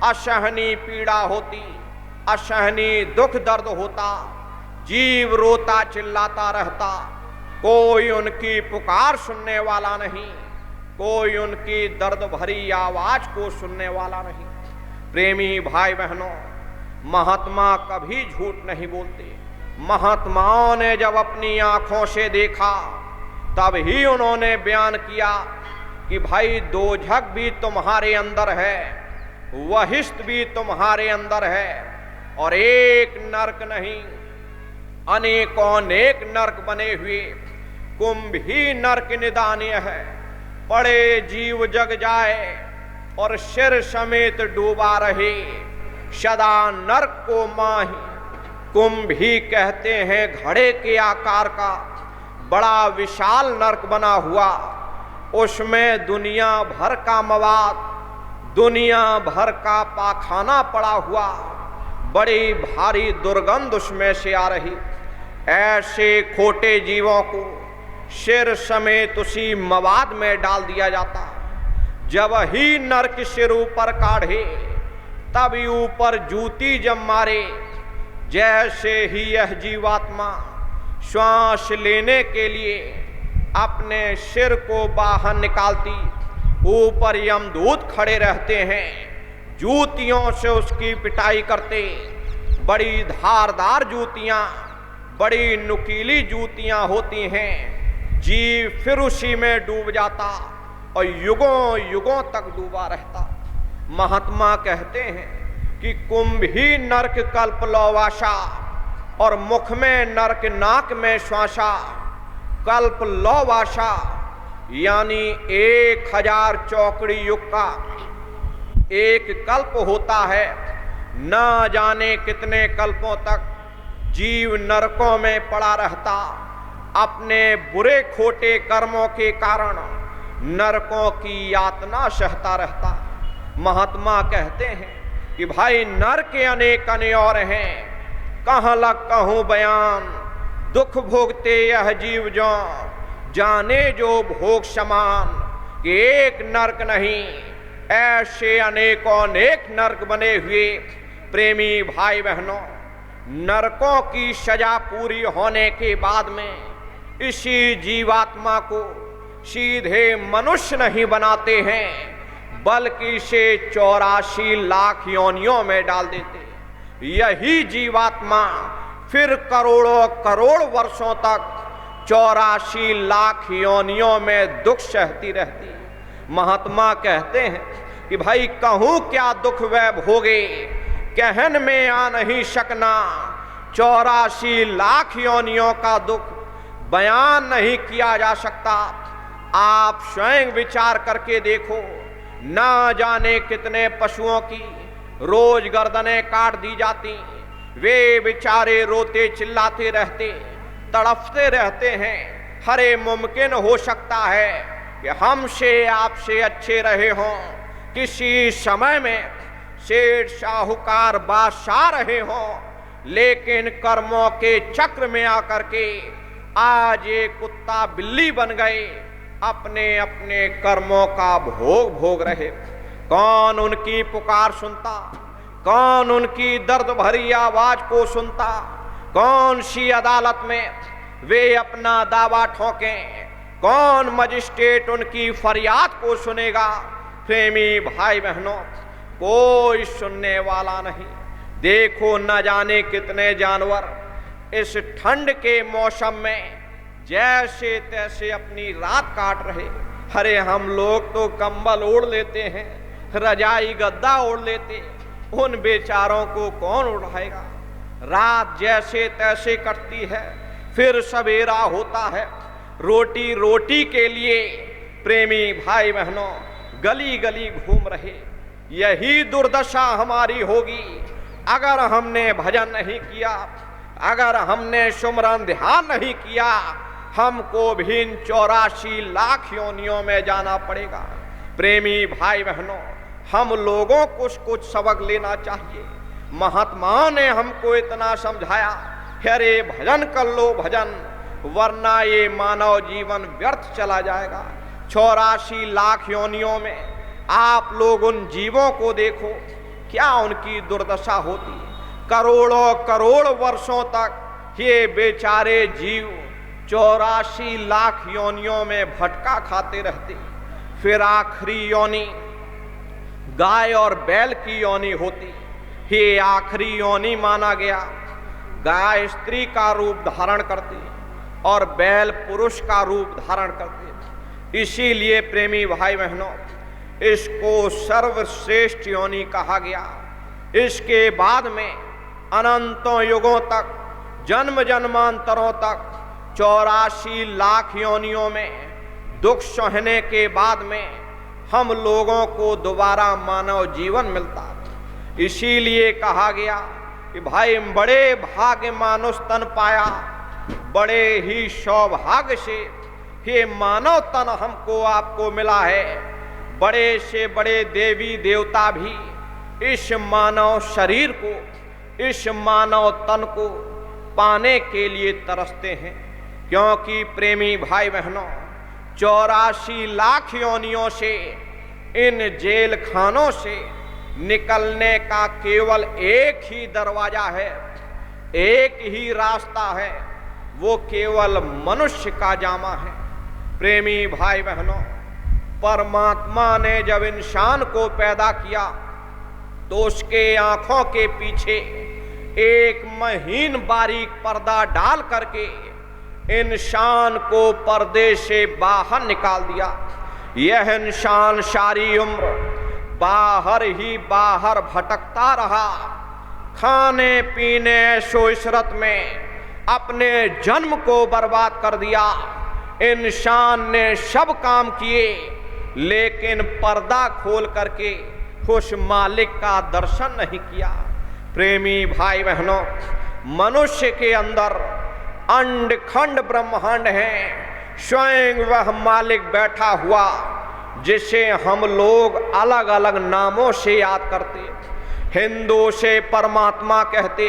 असहनीय पीड़ा होती, असहनीय दुख दर्द होता। जीव रोता चिल्लाता रहता, कोई उनकी पुकार सुनने वाला नहीं, कोई उनकी दर्द भरी आवाज को सुनने वाला नहीं। प्रेमी भाई बहनों, महात्मा कभी झूठ नहीं बोलते। महात्माओं ने जब अपनी आंखों से देखा, तब ही उन्होंने बयान किया कि भाई दोजख भी तुम्हारे अंदर है, वहिष्ठ भी तुम्हारे अंदर है, और एक नरक नहीं अनेकों अनेक नरक बने हुए। कुंभ ही नरक निदानीय है, पड़े जीव जग जाए और सिर समेत डूबा रहे, सदा नरक को माही। कुंभ ही कहते हैं घड़े के आकार का बड़ा विशाल नरक बना हुआ, उसमें दुनिया भर का मवाद, दुनिया भर का पाखाना पड़ा हुआ, बड़ी भारी दुर्गंध उसमें से आ रही। ऐसे खोटे जीवों को सिर समेत उसी मवाद में डाल दिया जाता। जब ही नरक सिर ऊपर काढ़े, तभी ऊपर जूती जब मारे। जैसे ही यह जीवात्मा श्वास लेने के लिए अपने सिर को बाहर निकालती, ऊपर यमदूत खड़े रहते हैं, जूतियों से उसकी पिटाई करते। बड़ी धारदार जूतियां, बड़ी नुकीली जूतियां होती हैं। जीव फिर उसी में डूब जाता और युगों युगों तक डूबा रहता। महात्मा कहते हैं कि कुंभ ही नरक कल्प लौवासा, और मुख में नरक नाक में श्वासा। कल्प लौवाशा यानी 1000 चौकड़ी युग का एक कल्प होता है। न जाने कितने कल्पों तक जीव नरकों में पड़ा रहता, अपने बुरे खोटे कर्मों के कारण नरकों की यातना सहता रहता। महात्मा कहते हैं कि भाई नरक अनेक और हैं, कहाँ लग कहूँ बयान, दुख भोगते यह जीव जो जाने जो भोग समान, कि एक नरक नहीं ऐसे अनेकों अनेक नरक बने हुए। प्रेमी भाई बहनों, नरकों की सजा पूरी होने के बाद में इसी जीवात्मा को सीधे मनुष्य नहीं बनाते हैं, बल्कि इसे 84 लाख योनियों में डाल देते। यही जीवात्मा फिर करोड़ों करोड़ वर्षों तक 84 लाख योनियों में दुख सहती रहती। महात्मा कहते हैं कि भाई कहूँ क्या दुख वह भोगे, कहन में आ नहीं सकना। 84 लाख योनियों का दुख बयान नहीं किया जा सकता। आप स्वयं विचार करके देखो, ना जाने कितने पशुओं की रोज गर्दनें काट दी जाती, वे बेचारे रोते चिल्लाते रहते, तड़पते रहते हैं। हरे मुमकिन हो सकता है कि हमसे आपसे अच्छे रहे हों, किसी समय में सेठ साहूकार बादशाह रहे हों, लेकिन कर्मों के चक्र में आकर के आज एक कुत्ता बिल्ली बन गए, अपने अपने कर्मों का भोग भोग रहे। कौन उनकी पुकार सुनता, कौन उनकी दर्द भरी आवाज को सुनता, कौन सी अदालत में वे अपना दावा ठोकें, कौन मजिस्ट्रेट उनकी फरियाद को सुनेगा। प्रेमी भाई बहनों, कोई सुनने वाला नहीं। देखो न जाने कितने जानवर इस ठंड के मौसम में जैसे तैसे अपनी रात काट रहे। अरे हम लोग तो कंबल ओढ़ लेते हैं, रजाई गद्दा ओढ़ लेते, उन बेचारों को कौन उठाएगा। रात जैसे तैसे कटती है, फिर सवेरा होता है। रोटी रोटी के लिए प्रेमी भाई बहनों गली गली घूम रहे। यही दुर्दशा हमारी होगी अगर हमने भजन नहीं किया, अगर हमने सुमरन ध्यान नहीं किया। हमको भी इन 84 लाख योनियों में जाना पड़ेगा। प्रेमी भाई बहनों, हम लोगों को कुछ सबक लेना चाहिए। महात्माओं ने हमको इतना समझाया, अरे भजन कर लो भजन, वरना ये मानव जीवन व्यर्थ चला जाएगा। 84 लाख योनियों में आप लोग उन जीवों को देखो, क्या उनकी दुर्दशा होती। करोड़ों करोड़ वर्षों तक ये बेचारे जीव 84 लाख योनियों में भटका खाते रहते। फिर आखिरी योनि गाय और बैल की योनि होती। ये आखिरी योनि माना गया। गाय स्त्री का रूप धारण करती और बैल पुरुष का रूप धारण करते। इसीलिए प्रेमी भाई बहनों, इसको सर्वश्रेष्ठ योनि कहा गया। इसके बाद में अनंतों युगों तक, जन्म जन्मांतरों तक 84 लाख योनियों में दुख सहने के बाद में हम लोगों को दोबारा मानव जीवन मिलता। इसीलिए कहा गया कि भाई बड़े भाग्य मानुष तन पाया, बड़े ही सौभाग्य से ये मानव तन हमको आपको मिला है। बड़े से बड़े देवी देवता भी इस मानव शरीर को, इस मानव तन को पाने के लिए तरसते हैं। क्योंकि प्रेमी भाई बहनों, 84 लाख योनियों से, इन जेल खानों से निकलने का केवल एक ही दरवाजा है, एक ही रास्ता है, वो केवल मनुष्य का जामा है। प्रेमी भाई बहनों, परमात्मा ने जब इंसान को पैदा किया तो उसके आंखों के पीछे एक महीन बारीक पर्दा डाल करके इंसान को पर्दे से बाहर निकाल दिया। यह इंसान सारी उम्र बाहर ही बाहर भटकता रहा, खाने पीने ऐशो इशरत में अपने जन्म को बर्बाद कर दिया। इंसान ने सब काम किए, लेकिन पर्दा खोल करके उस मालिक का दर्शन नहीं किया। प्रेमी भाई बहनों, मनुष्य के अंदर अंड खंड ब्रह्मांड है, स्वयं वह मालिक बैठा हुआ जिसे हम लोग अलग अलग नामों से याद करते। हिंदू से परमात्मा कहते,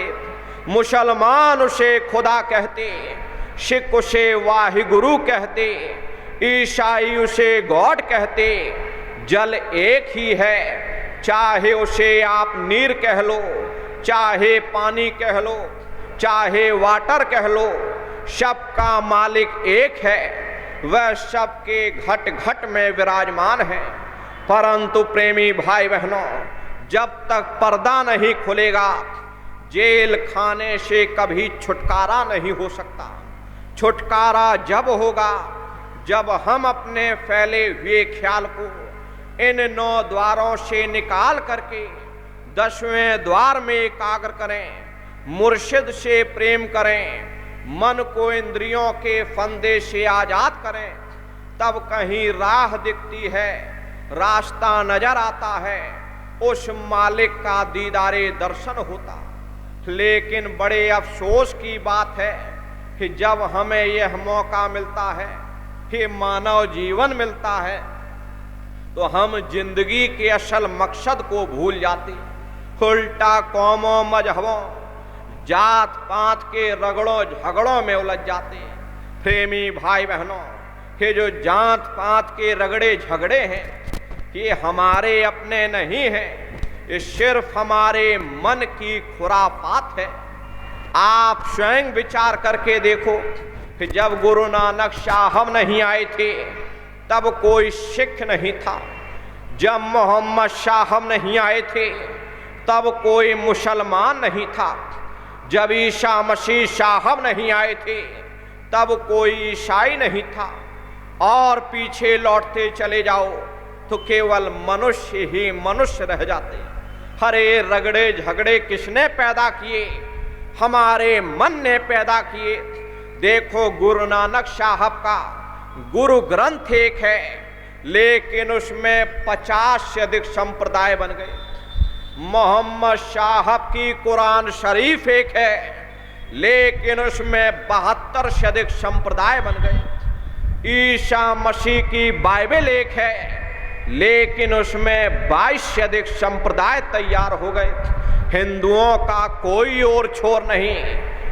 मुसलमान उसे खुदा कहते, सिख उसे वाहिगुरु कहते, ईसाई उसे गॉड कहते। जल एक ही है, चाहे उसे आप नीर कह लो, चाहे पानी कह लो, चाहे वाटर कह लो, सबका मालिक एक है, वह सबके घट घट में विराजमान है। परंतु प्रेमी भाई बहनों, जब तक पर्दा नहीं खुलेगा, जेल खाने से कभी छुटकारा नहीं हो सकता। छुटकारा जब होगा जब हम अपने फैले हुए ख्याल को इन 9 द्वारों से निकाल करके 10वें द्वार में एकाग्र करें, मुर्शिद से प्रेम करें, मन को इंद्रियों के फंदे से आजाद करें। तब कहीं राह दिखती है, रास्ता नजर आता है, उस मालिक का दीदारे दर्शन होता। लेकिन बड़े अफसोस की बात है कि जब हमें यह मौका मिलता है, कि मानव जीवन मिलता है, तो हम जिंदगी के असल मकसद को भूल जाते। उल्टा कौमों मजहबों जात पात के रगड़ों झगड़ों में उलझ जाते। प्रेमी भाई बहनों, ये जो जात पात के रगड़े झगड़े हैं, ये हमारे अपने नहीं हैं, ये सिर्फ हमारे मन की खुराफात है। आप स्वयं विचार करके देखो कि जब गुरु नानक साहब नहीं आए थे तब कोई सिख नहीं था, जब मोहम्मद साहब नहीं आए थे तब कोई मुसलमान नहीं था, जब ईसा मसीह साहब नहीं आए थे तब कोई ईसाई नहीं था, और पीछे लौटते चले जाओ तो केवल मनुष्य ही मनुष्य रह जाते। हरे रगड़े झगड़े किसने पैदा किए? हमारे मन ने पैदा किए। देखो, गुरु नानक साहब का गुरु ग्रंथ एक है, लेकिन उसमें 50 से अधिक संप्रदाय बन गए। मोहम्मद साहब की कुरान शरीफ एक है, लेकिन उसमें 72 से अधिक संप्रदाय बन गए। ईसा मसीह की बाइबल एक है, लेकिन उसमें 22 से अधिक संप्रदाय तैयार हो गए। हिंदुओं का कोई और छोर नहीं,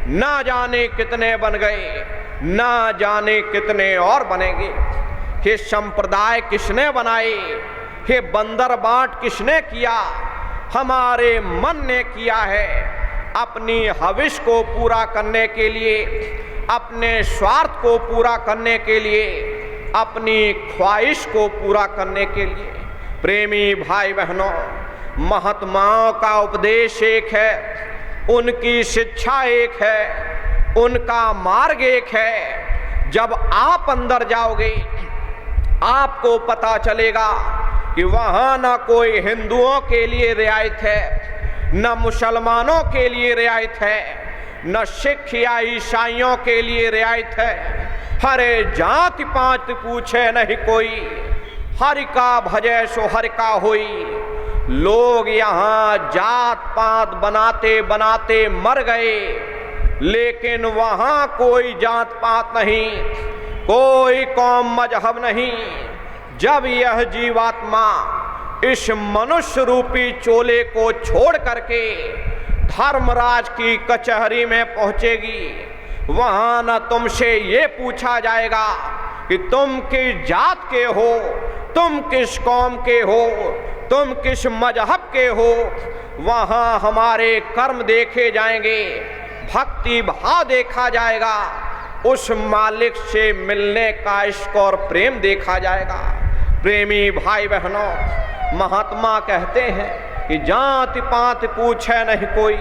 ना जाने कितने बन गए, ना जाने कितने और बनेंगे। ये संप्रदाय किसने बनाए? ये बंदर बांट किसने किया? हमारे मन ने किया है, अपनी हविष को पूरा करने के लिए, अपने स्वार्थ को पूरा करने के लिए, अपनी ख्वाहिश को पूरा करने के लिए। प्रेमी भाई बहनों, महात्माओं का उपदेश एक है, उनकी शिक्षा एक है, उनका मार्ग एक है। जब आप अंदर जाओगे आपको पता चलेगा कि वहां ना कोई हिंदुओं के लिए रियायत है, न मुसलमानों के लिए रियायत है, न सिख या ईसाइयों के लिए रियायत है। हरे जाति पात पूछे नहीं कोई, हरि का भजे सो हरि का होई। लोग यहाँ जात पात बनाते बनाते मर गए, लेकिन वहाँ कोई जात पात नहीं, कोई कौम मजहब नहीं। जब यह जीवात्मा इस मनुष्य रूपी चोले को छोड़ करके धर्मराज की कचहरी में पहुंचेगी, वहां न तुमसे ये पूछा जाएगा कि तुम किस जात के हो, तुम किस कौम के हो, तुम किस मजहब के हो। वहां हमारे कर्म देखे जाएंगे, भक्ति भाव देखा जाएगा, उस मालिक से मिलने का इश्क और प्रेम देखा जाएगा। प्रेमी भाई बहनों, महात्मा कहते हैं कि जाति पात पूछे नहीं कोई,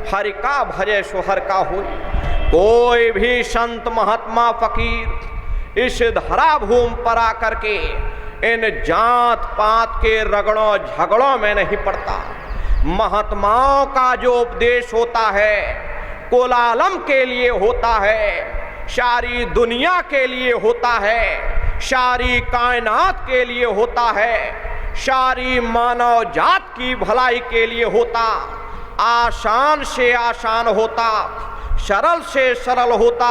हरि का भजे सो हर का होई। कोई भी संत महात्मा फकीर इस धरा भूमि पर आकर के इन जात पात के रगड़ों झगड़ों में नहीं पड़ता। महात्माओं का जो उपदेश होता है कुल आलम के लिए होता है, सारी दुनिया के लिए होता है, सारी कायनात के लिए होता है, सारी मानव जात की भलाई के लिए होता, आसान से आसान होता, सरल से सरल होता,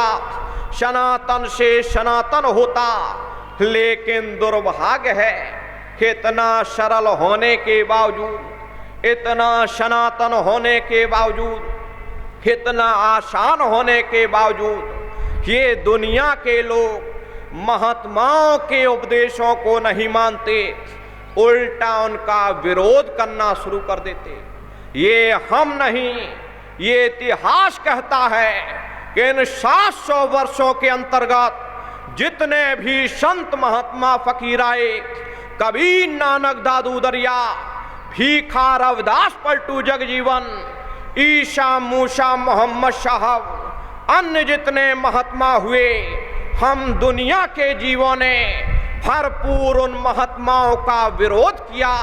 सनातन से सनातन होता। लेकिन दुर्भाग्य है कि इतना सरल होने के बावजूद, इतना सनातन होने के बावजूद, इतना आसान होने के बावजूद ये दुनिया के लोग महात्माओं के उपदेशों को नहीं मानते, उल्टा उनका विरोध करना शुरू कर देते। ये हम नहीं, ये इतिहास कहता है कि इन 700 वर्षों के अंतर्गत जितने भी संत महात्मा फकीर आए, कबीर, नानक, दादू दरिया, भीखा, रविदास, पलटू, जगजीवन, ईसा, मूसा, मोहम्मद साहब, अन्य जितने महात्मा हुए, हम दुनिया के जीवों ने भरपूर उन महात्माओं का विरोध किया।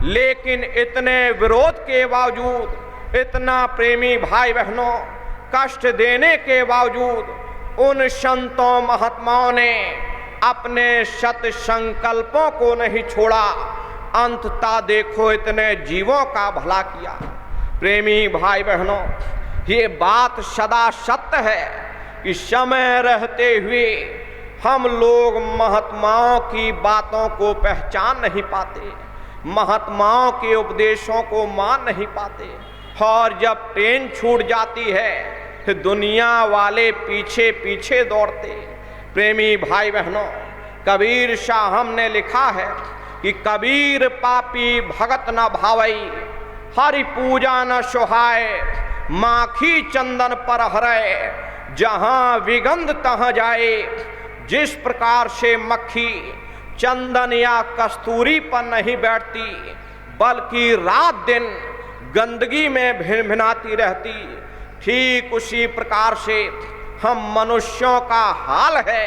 लेकिन इतने विरोध के बावजूद, इतना प्रेमी भाई बहनों कष्ट देने के बावजूद उन संतों महात्माओं ने अपने सत संकल्पों को नहीं छोड़ा। अंततः देखो इतने जीवों का भला किया। प्रेमी भाई बहनों, ये बात सदा सत्य है कि समय रहते हुए हम लोग महात्माओं की बातों को पहचान नहीं पाते, महात्माओं के उपदेशों को मान नहीं पाते, और जब ट्रेन छूट जाती है तो दुनिया वाले पीछे पीछे दौड़ते। प्रेमी भाई बहनों, कबीर साहब ने लिखा है कि कबीर पापी भगत न भावई, हरि पूजा न सोहाय, माखी चंदन पर हरे, जहां विगंध तहाँ जाए। जिस प्रकार से मक्खी चंदन या कस्तूरी पर नहीं बैठती, बल्कि रात दिन गंदगी में भिनभिनाती रहती, ठीक उसी प्रकार से हम मनुष्यों का हाल है।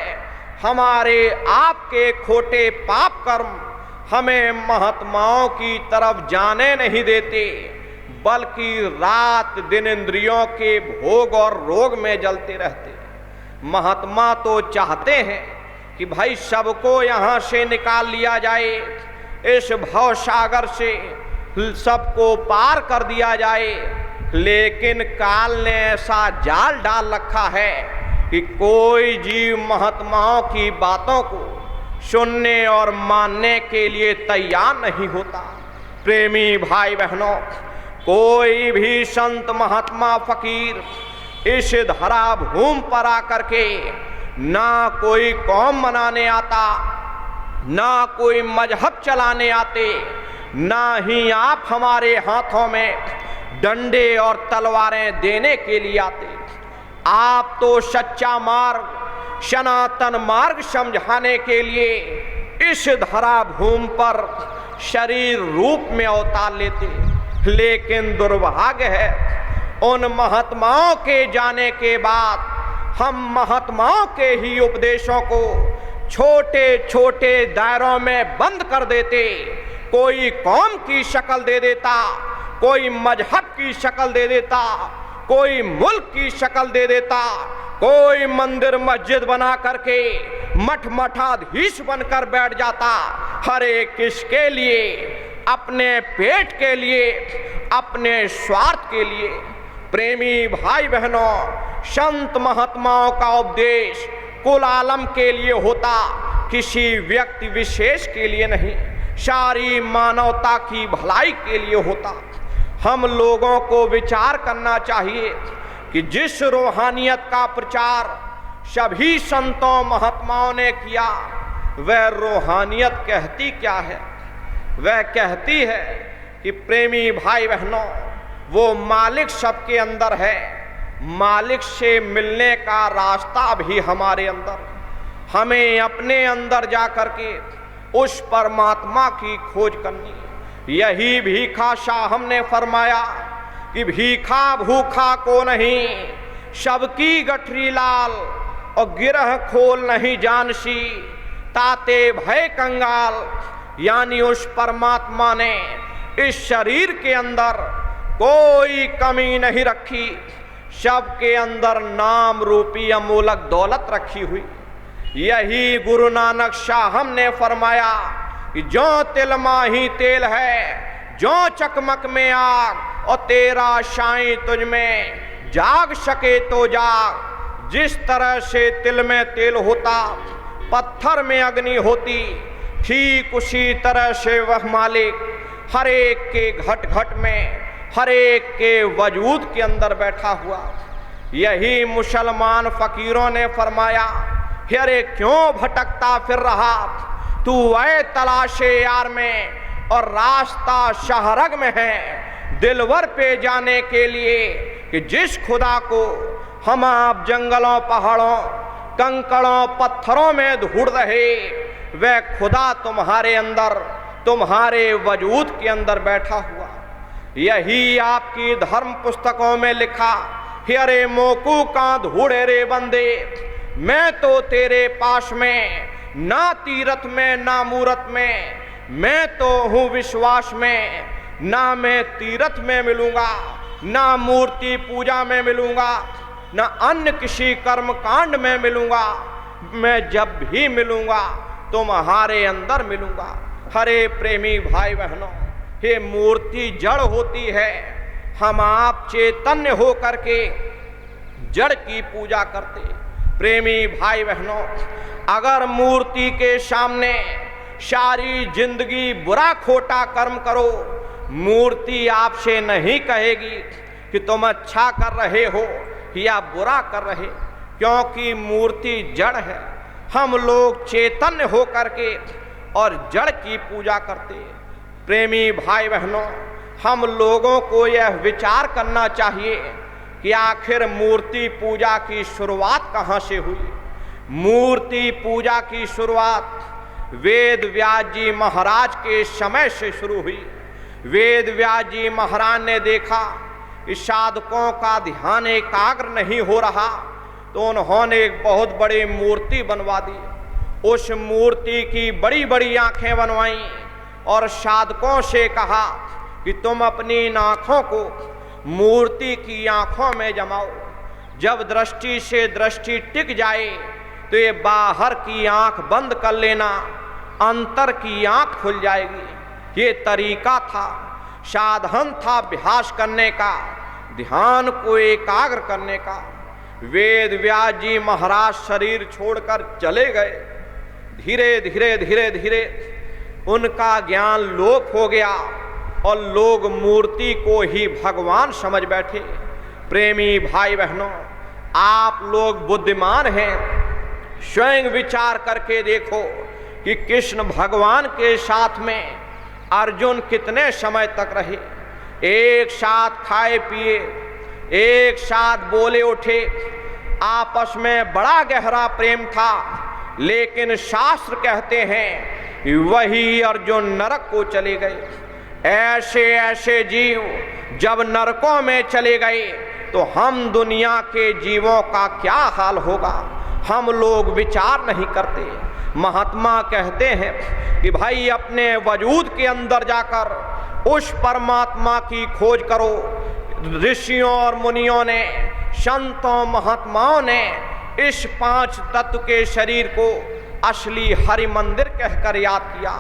हमारे आपके खोटे पाप कर्म हमें महात्माओं की तरफ जाने नहीं देते, बल्कि रात दिन इंद्रियों के भोग और रोग में जलते रहते। महात्मा तो चाहते हैं कि भाई सबको यहाँ से निकाल लिया जाए, इस भव सागर से सबको पार कर दिया जाए, लेकिन काल ने ऐसा जाल डाल रखा है कि कोई जीव महात्माओं की बातों को सुनने और मानने के लिए तैयार नहीं होता। प्रेमी भाई बहनों, कोई भी संत महात्मा फकीर इस धरा भूमि पर आकर के ना कोई कौम मनाने आता, ना कोई मजहब चलाने आते, ना ही आप हमारे हाथों में डंडे और तलवारें देने के लिए आते। आप तो सच्चा मार्ग, सनातन मार्ग समझाने के लिए इस धरा भूमि पर शरीर रूप में अवतार लेते। लेकिन दुर्भाग्य है, उन महात्माओं के जाने के बाद हम महात्माओं के ही उपदेशों को छोटे छोटे दायरों में बंद कर देते। कोई कौम की शक्ल दे देता, कोई मजहब की शक्ल दे देता, कोई मुल्क की शक्ल दे देता, कोई मंदिर मस्जिद बना करके मठ मठाधीश बनकर बैठ जाता। हर एक किसके लिए? अपने पेट के लिए, अपने स्वार्थ के लिए। प्रेमी भाई बहनों, संत महात्माओं का उपदेश कुल आलम के लिए होता, किसी व्यक्ति विशेष के लिए नहीं, सारी मानवता की भलाई के लिए होता। हम लोगों को विचार करना चाहिए कि जिस रूहानियत का प्रचार सभी संतों महात्माओं ने किया, वह रूहानियत कहती क्या है? वह कहती है कि प्रेमी भाई बहनों, वो मालिक सबके अंदर है, मालिक से मिलने का रास्ता भी हमारे अंदर। हमें अपने अंदर जा कर के उस परमात्मा की खोज करनी। यही भीखा साहब ने फरमाया कि भीखा भूखा को नहीं, सबकी गठरी लाल, और गिरह खोल नहीं जानसी, ताते भय कंगाल। यानी उस परमात्मा ने इस शरीर के अंदर कोई कमी नहीं रखी, सबके अंदर नाम रूपी अमूलक दौलत रखी हुई। यही गुरु नानक शाह ने फरमाया कि जो तिल माही तेल है, जो चकमक में आग, और तेरा शाई तुझ में जाग सके तो जाग। जिस तरह से तिल में तेल होता, पत्थर में अग्नि होती, ठीक उसी तरह से वह मालिक हर एक के घट घट में, हर एक के वजूद के अंदर बैठा हुआ। यही मुसलमान फकीरों ने फरमाया, अरे क्यों भटकता फिर रहा तू ऐ तलाशे यार में, और रास्ता शहरग में है दिलवर पे जाने के लिए, कि जिस खुदा को हम आप जंगलों पहाड़ों कंकड़ों पत्थरों में ढूंढ रहे, वह खुदा तुम्हारे अंदर, तुम्हारे वजूद के अंदर बैठा हुआ। यही आपकी धर्म पुस्तकों में लिखा, अरे मोकू का ढूंढे रे बंदे, मैं तो तेरे पास में, ना तीरथ में ना मूरत में, मैं तो हूँ विश्वास में, ना मैं तीरथ में मिलूंगा, ना मूर्ति पूजा में मिलूंगा, ना अन्य किसी कर्म कांड में मिलूंगा। मैं जब भी मिलूंगा तुम्हारे अंदर मिलूंगा। हरे प्रेमी भाई बहनों, ये मूर्ति जड़ होती है, हम आप चैतन्य हो करके जड़ की पूजा करते। प्रेमी भाई बहनों, अगर मूर्ति के सामने सारी जिंदगी बुरा खोटा कर्म करो, मूर्ति आपसे नहीं कहेगी कि तुम अच्छा कर रहे हो या बुरा कर रहे, क्योंकि मूर्ति जड़ है। हम लोग चैतन्य हो करके और जड़ की पूजा करते। प्रेमी भाई बहनों, हम लोगों को यह विचार करना चाहिए कि आखिर मूर्ति पूजा की शुरुआत कहाँ से हुई। मूर्ति पूजा की शुरुआत वेद व्यास जी महाराज के समय से शुरू हुई। वेद व्यास जी महाराज ने देखा कि साधकों का ध्यान एकाग्र नहीं हो रहा, तो उन्होंने एक बहुत बड़ी मूर्ति बनवा दी। उस मूर्ति की बड़ी बड़ी आंखें बनवाई और साधकों से कहा कि तुम अपनी इन आँखों को मूर्ति की आँखों में जमाओ। जब दृष्टि से दृष्टि टिक जाए तो ये बाहर की आँख बंद कर लेना, अंतर की आँख खुल जाएगी। ये तरीका था, साधन था अभ्यास करने का, ध्यान को एकाग्र करने का। वेद व्यास जी महाराज शरीर छोड़कर चले गए। धीरे धीरे धीरे धीरे उनका ज्ञान लोप हो गया और लोग मूर्ति को ही भगवान समझ बैठे। प्रेमी भाई बहनों, आप लोग बुद्धिमान हैं, स्वयं विचार करके देखो कि कृष्ण भगवान के साथ में अर्जुन कितने समय तक रहे। एक साथ खाए पिए, एक साथ बोले उठे, आपस में बड़ा गहरा प्रेम था। लेकिन शास्त्र कहते हैं कि वही अर्जुन नरक को चले गए। ऐसे ऐसे जीव जब नरकों में चले गए तो हम दुनिया के जीवों का क्या हाल होगा, हम लोग विचार नहीं करते। महात्मा कहते हैं कि भाई अपने वजूद के अंदर जाकर उस परमात्मा की खोज करो। ऋषियों और मुनियों ने, संतों महात्माओं ने इस 5 तत्व के शरीर को असली हरि मंदिर कहकर याद किया।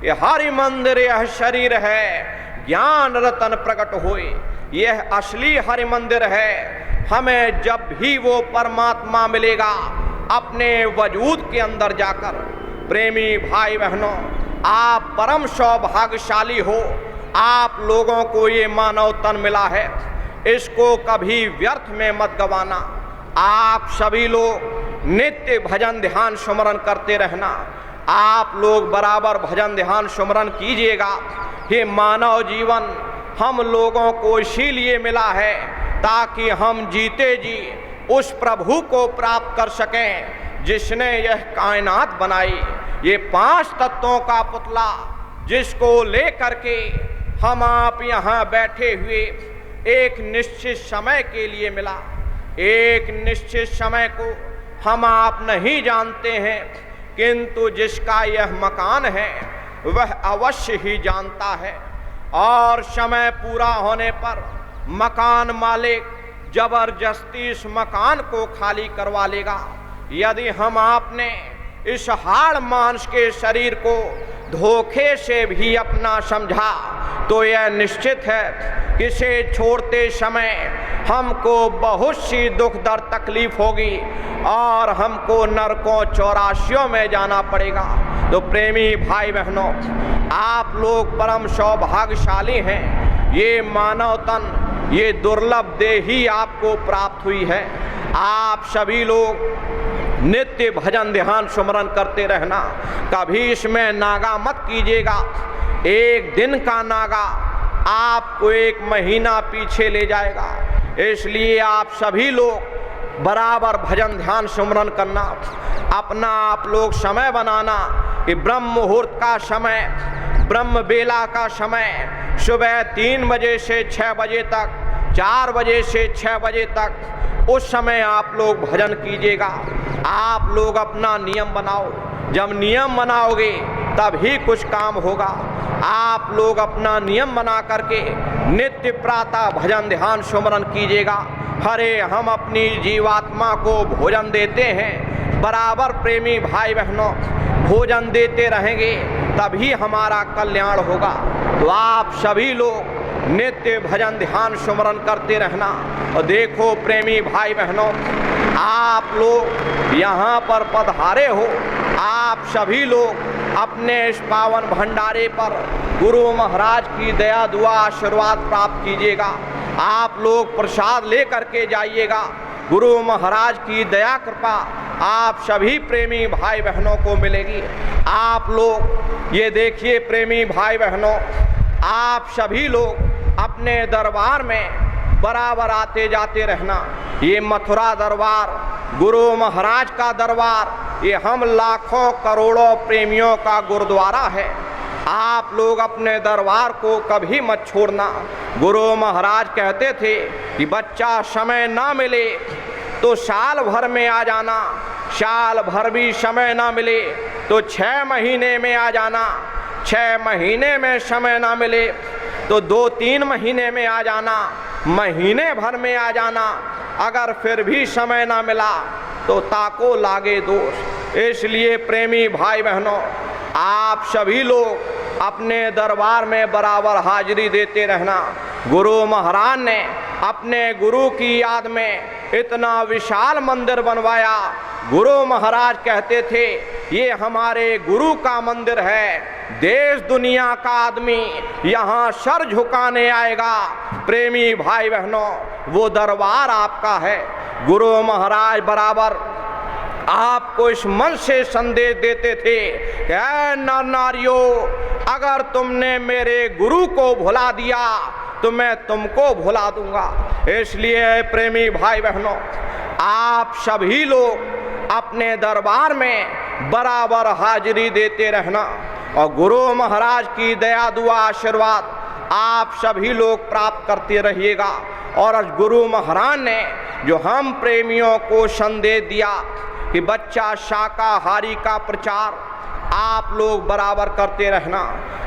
ये हरि मंदिर, यह शरीर है, ज्ञान रतन प्रकट होए, यह असली हरि मंदिर है। हमें जब भी वो परमात्मा मिलेगा अपने वजूद के अंदर जाकर। प्रेमी भाई बहनों, आप परम सौभाग्यशाली हो, आप लोगों को ये मानव तन मिला है, इसको कभी व्यर्थ में मत गवाना। आप सभी लोग नित्य भजन ध्यान सुमरन करते रहना। आप लोग बराबर भजन ध्यान सुमरन कीजिएगा। ये मानव जीवन हम लोगों को इसीलिए मिला है ताकि हम जीते जी उस प्रभु को प्राप्त कर सकें जिसने यह कायनात बनाई। ये 5 तत्वों का पुतला जिसको लेकर के हम आप यहाँ बैठे हुए एक निश्चित समय के लिए मिला। एक निश्चित समय को हम आप नहीं जानते हैं, किंतु जिसका यह मकान है वह अवश्य ही जानता है। और समय पूरा होने पर मकान मालिक जबरदस्ती इस मकान को खाली करवा लेगा। यदि हम आपने इस हाड़ मांस के शरीर को धोखे से भी अपना समझा तो यह निश्चित है कि इसे छोड़ते समय हमको बहुत सी दुख दर्द तकलीफ होगी और हमको नरकों चौरासियों में जाना पड़ेगा। तो प्रेमी भाई बहनों, आप लोग परम सौभाग्यशाली हैं। ये मानव तन, ये दुर्लभ देह ही आपको प्राप्त हुई है। आप सभी लोग नित्य भजन ध्यान सुमरन करते रहना। कभी इसमें नागा मत कीजिएगा। एक दिन का नागा आपको एक महीना पीछे ले जाएगा। इसलिए आप सभी लोग बराबर भजन ध्यान सुमरन करना, अपना आप लोग समय बनाना कि ब्रह्म मुहूर्त का समय, ब्रह्म बेला का समय, सुबह 3 बजे से 6 बजे तक, 4 बजे से 6 बजे तक, उस समय आप लोग भजन कीजिएगा। आप लोग अपना नियम बनाओ। जब नियम बनाओगे तभी कुछ काम होगा। आप लोग अपना नियम बना करके नित्य प्रातः भजन ध्यान सुमरन कीजिएगा। हरे हम अपनी जीवात्मा को भोजन देते हैं, बराबर प्रेमी भाई बहनों भोजन देते रहेंगे तभी हमारा कल्याण होगा। तो आप सभी लोग नित्य भजन ध्यान सुमरन करते रहना। और देखो प्रेमी भाई बहनों, आप लोग यहाँ पर पधारे हो, आप सभी लोग अपने इस पावन भंडारे पर गुरु महाराज की दया दुआ आशीर्वाद प्राप्त कीजिएगा। आप लोग प्रसाद ले करके जाइएगा। गुरु महाराज की दया कृपा आप सभी प्रेमी भाई बहनों को मिलेगी। आप लोग ये देखिए प्रेमी भाई बहनों, आप सभी लोग अपने दरबार में बराबर आते जाते रहना। ये मथुरा दरबार, गुरु महाराज का दरबार, ये हम लाखों करोड़ों प्रेमियों का गुरुद्वारा है। आप लोग अपने दरबार को कभी मत छोड़ना। गुरु महाराज कहते थे कि बच्चा समय ना मिले तो साल भर में आ जाना, साल भर भी समय ना मिले तो 6 महीने में आ जाना, 6 महीने में समय ना मिले तो 2-3 महीने में आ जाना, महीने भर में आ जाना। अगर फिर भी समय ना मिला तो ताको लागे दोष। इसलिए प्रेमी भाई बहनों, आप सभी लोग अपने दरबार में बराबर हाजिरी देते रहना। गुरु महाराज ने अपने गुरु की याद में इतना विशाल मंदिर बनवाया। गुरु महाराज कहते थे ये हमारे गुरु का मंदिर है, देश दुनिया का आदमी यहाँ सर झुकाने आएगा। प्रेमी भाई बहनों, वो दरबार आपका है। गुरु महाराज बराबर आपको इस मन से संदेश देते थे कि ऐ नर नारियों, अगर तुमने मेरे गुरु को भुला दिया तो मैं तुमको भुला दूंगा। इसलिए प्रेमी भाई बहनों, आप सभी लोग अपने दरबार में बराबर हाजिरी देते रहना और गुरु महाराज की दया दुआ आशीर्वाद आप सभी लोग प्राप्त करते रहिएगा। और आज गुरु महाराज ने जो हम प्रेमियों को संदेश दिया कि बच्चा शाकाहारी का प्रचार आप लोग बराबर करते रहना।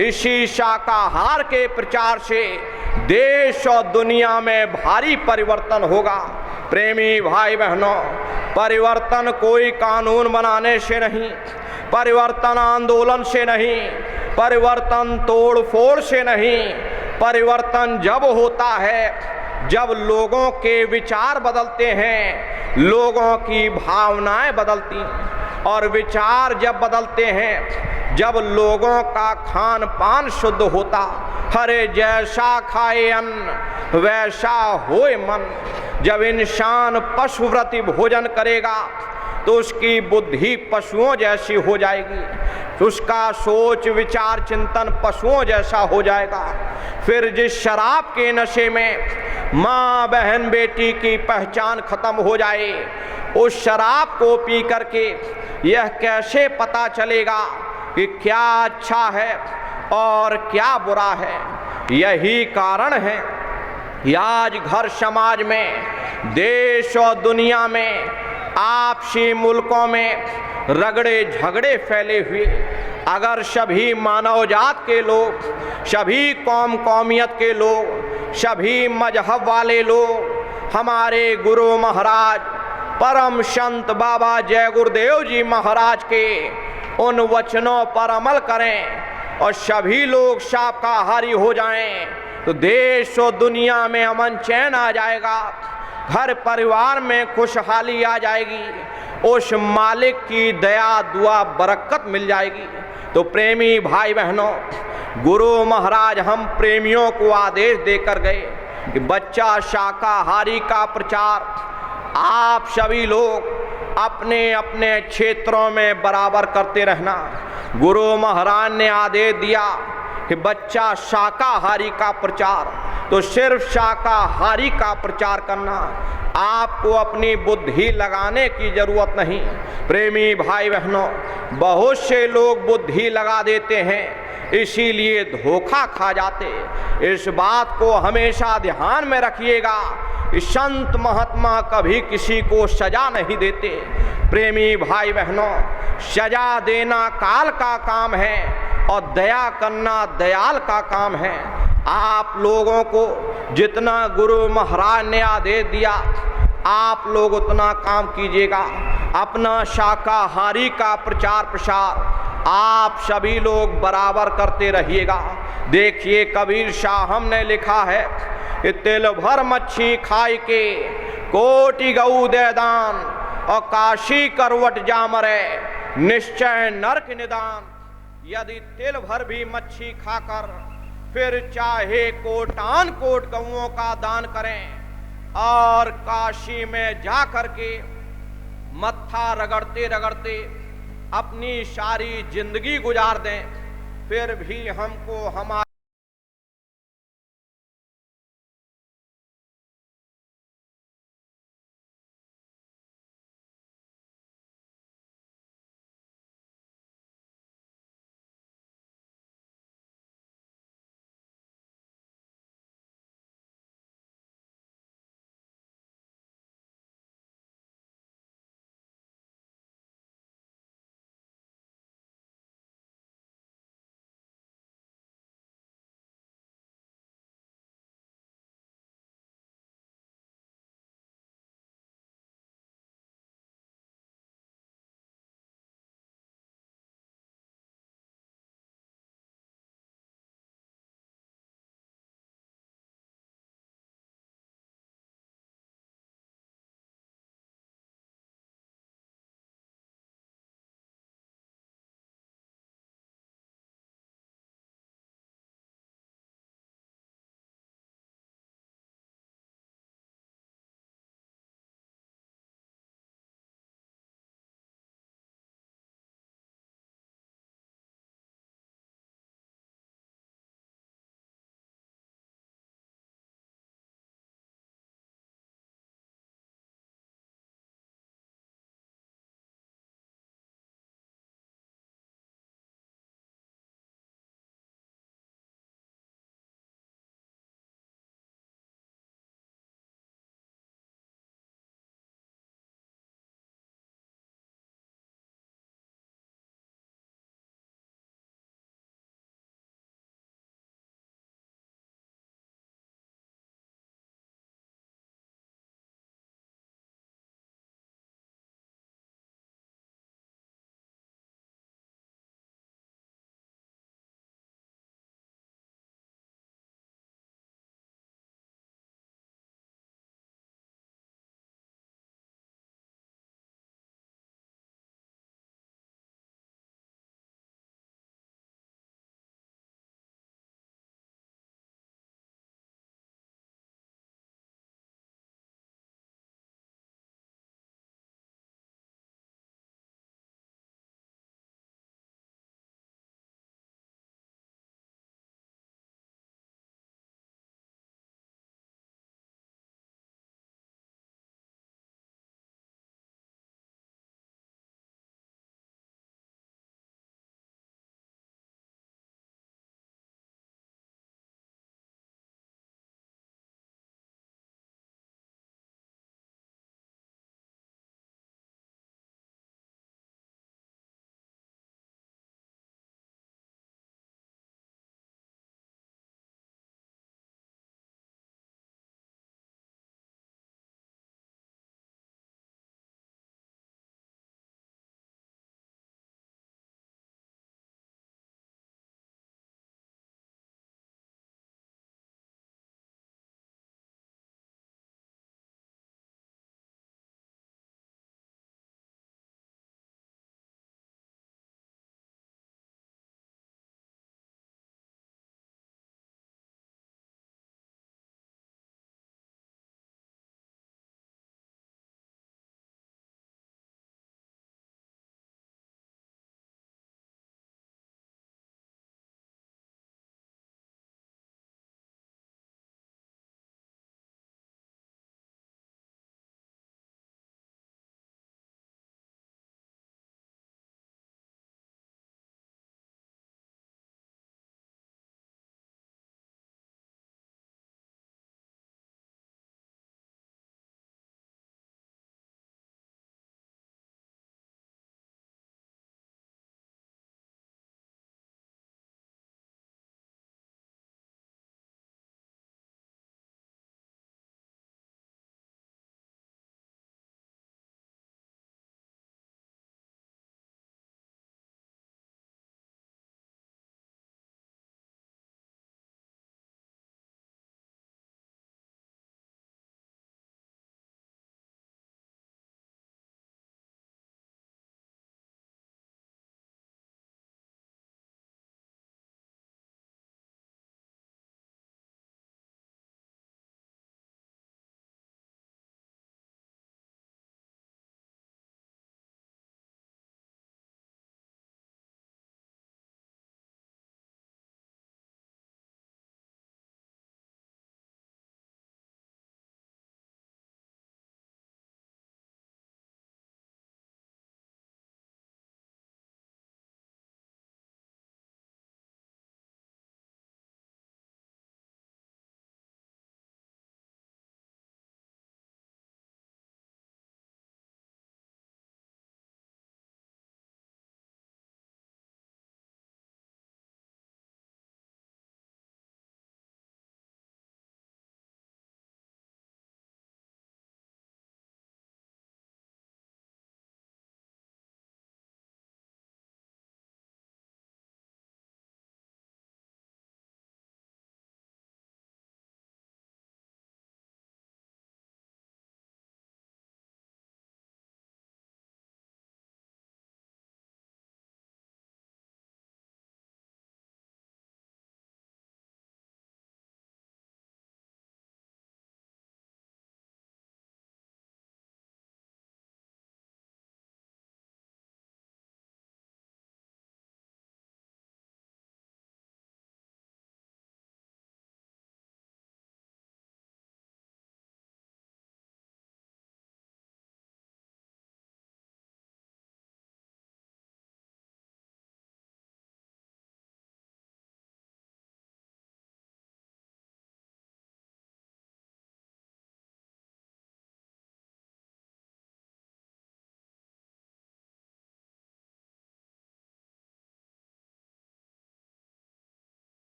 इसी शाकाहार के प्रचार से देश और दुनिया में भारी परिवर्तन होगा। प्रेमी भाई बहनों, परिवर्तन कोई कानून बनाने से नहीं, परिवर्तन आंदोलन से नहीं, परिवर्तन तोड़ फोड़ से नहीं, परिवर्तन जब होता है जब लोगों के विचार बदलते हैं, लोगों की भावनाएं बदलती हैं। और विचार जब बदलते हैं जब लोगों का खान पान शुद्ध होता। हरे जैसा खाए अन्न वैसा होए मन। जब इंसान पशुव्रती भोजन करेगा तो उसकी बुद्धि पशुओं जैसी हो जाएगी, उसका सोच विचार चिंतन पशुओं जैसा हो जाएगा। फिर जिस शराब के नशे में माँ बहन बेटी की पहचान खत्म हो जाए, उस शराब को पी करके यह कैसे पता चलेगा कि क्या अच्छा है और क्या बुरा है। यही कारण है कि आज घर समाज में, देश और दुनिया में, आपसी मुल्कों में रगड़े झगड़े फैले हुए। अगर सभी मानव जात के लोग, सभी कौम कौमियत के लोग, सभी मजहब वाले लोग, हमारे गुरु महाराज परम संत बाबा जय गुरुदेव जी महाराज के उन वचनों पर अमल करें और सभी लोग शाकाहारी हो जाएं तो देश और दुनिया में अमन चैन आ जाएगा, घर परिवार में खुशहाली आ जाएगी, उस मालिक की दया दुआ बरकत मिल जाएगी। तो प्रेमी भाई बहनों, गुरु महाराज हम प्रेमियों को आदेश देकर गए कि बच्चा शाकाहारी का प्रचार आप सभी लोग अपने अपने क्षेत्रों में बराबर करते रहना। गुरु महाराज ने आदेश दिया कि बच्चा शाकाहारी का प्रचार, तो सिर्फ शाकाहारी का प्रचार करना, आपको अपनी बुद्धि लगाने की जरूरत नहीं। प्रेमी भाई बहनों, बहुत से लोग बुद्धि लगा देते हैं, इसीलिए धोखा खा जाते। इस बात को हमेशा ध्यान में रखिएगा कि संत महात्मा कभी किसी को सजा नहीं देते। प्रेमी भाई बहनों, सजा देना काल का काम है और दया करना दयाल का काम है। आप लोगों को जितना गुरु महाराज ने आदेश दिया आप लोग उतना काम कीजिएगा। अपना शाकाहारी का प्रचार प्रसार आप सभी लोग बराबर करते रहिएगा। देखिए कबीर साहब ने लिखा है कि तिल भर मच्छी खाई के कोटि गऊ दे दान और काशी करवट जा मरे निश्चय नरक निदान। यदि तिल भर भी मच्छी खाकर फिर चाहे कोटान कोट गऊओं का दान करें और काशी में जा करके मत्था रगड़ते रगड़ते अपनी सारी जिंदगी गुजार दें, फिर भी हमको हमारे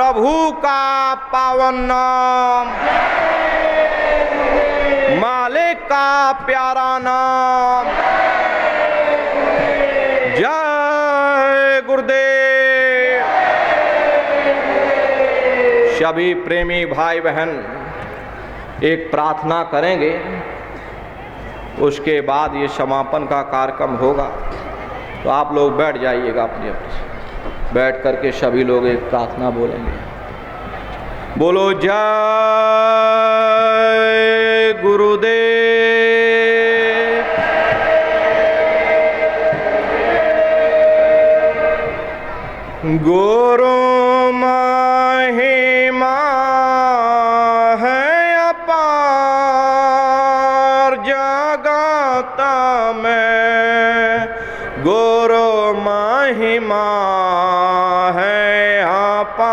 प्रभु का पावन नाम, मालिक का प्यारा नाम। जय गुरुदेव। सभी प्रेमी भाई बहन एक प्रार्थना करेंगे, उसके बाद ये समापन का कार्यक्रम होगा। तो आप लोग बैठ जाइएगा, अपने बैठ करके सभी लोग एक प्रार्थना बोलेंगे। बोलो जय गुरुदेव। गुरु महिमा है अपार जगत में, गुरु महिमा है अपार।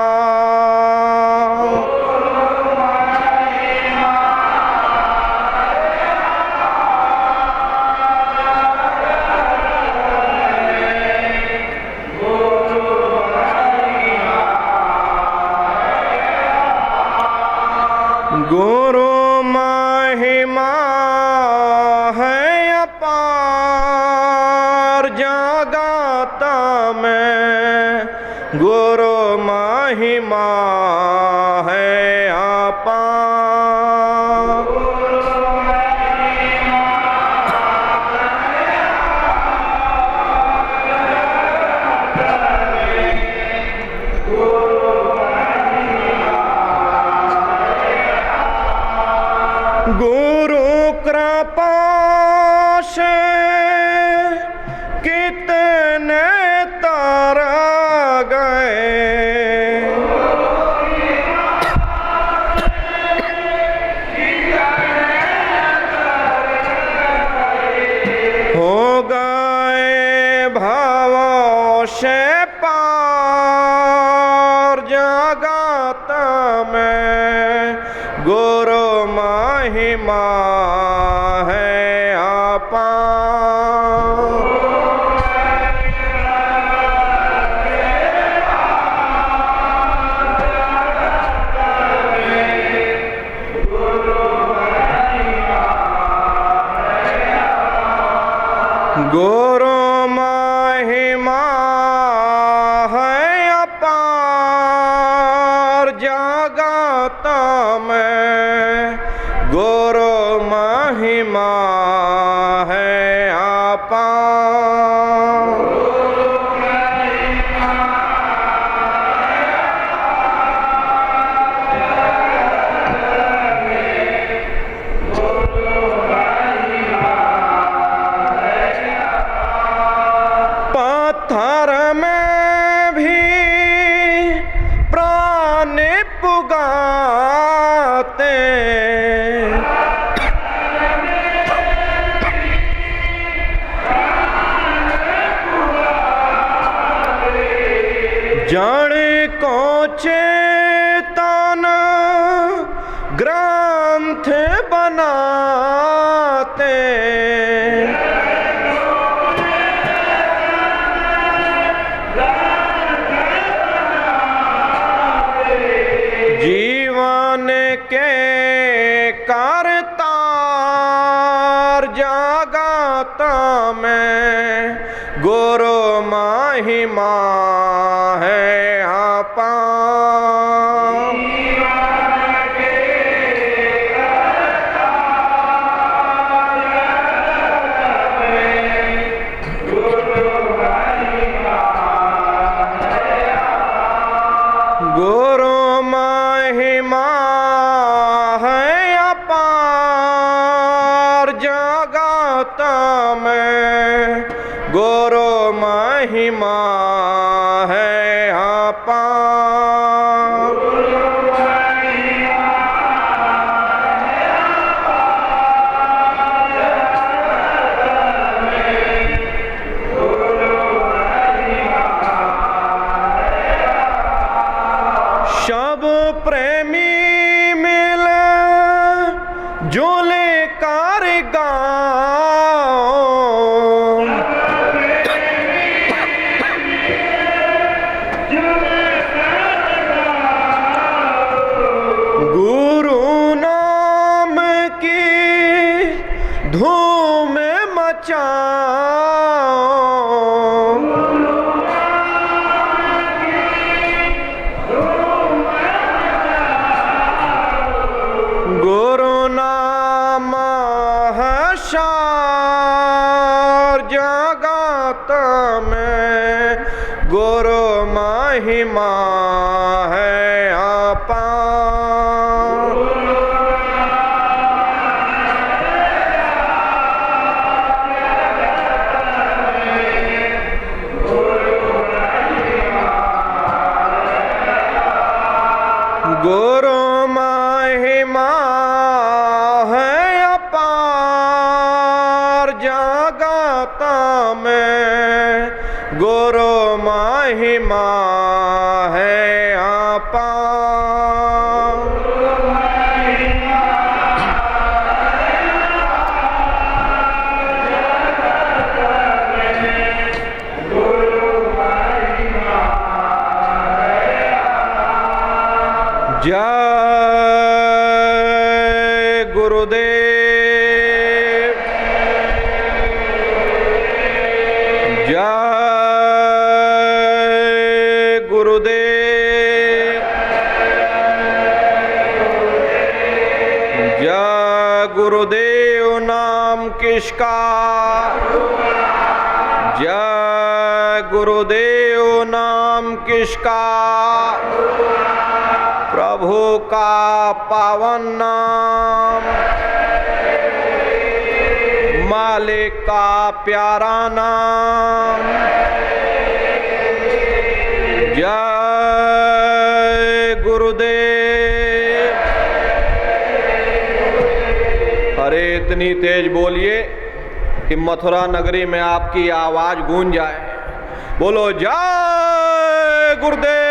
गुरु महिमा है अपार जगत में, गुरु महिमा है अपार। गुरु कृपा से कितने तर गए, हो गए भावों से पार जगत में, गुरु महिमा है अपार। गुरु महिमा है अपार जगत में, गुरु महिमा है अपार। पत्थर में भी प्राण पुगाते, जड़ को चेतन ग्रंथ बनाते, जीवन के करतार जगत में, गुरु महिमा है अपार। गुरु महिमा है अपार जगत में, गुरु महिमा है अपार। सब प्रेमी मिल जुल कर गाओ, महिमा है अपार। गुरु महिमा है अपार जगत में, गुरु महिमा है अपार। जय गुरुदेव, जय गुरुदेव, जय गुरुदेव नाम किसका, जय गुरुदेव नाम किसका, प्रभु का पावन नाम, मालिक का प्यारा नाम। जय गुरुदेव। अरे इतनी तेज बोलिए कि मथुरा नगरी में आपकी आवाज गूंज जाए। बोलो जय गुरुदेव,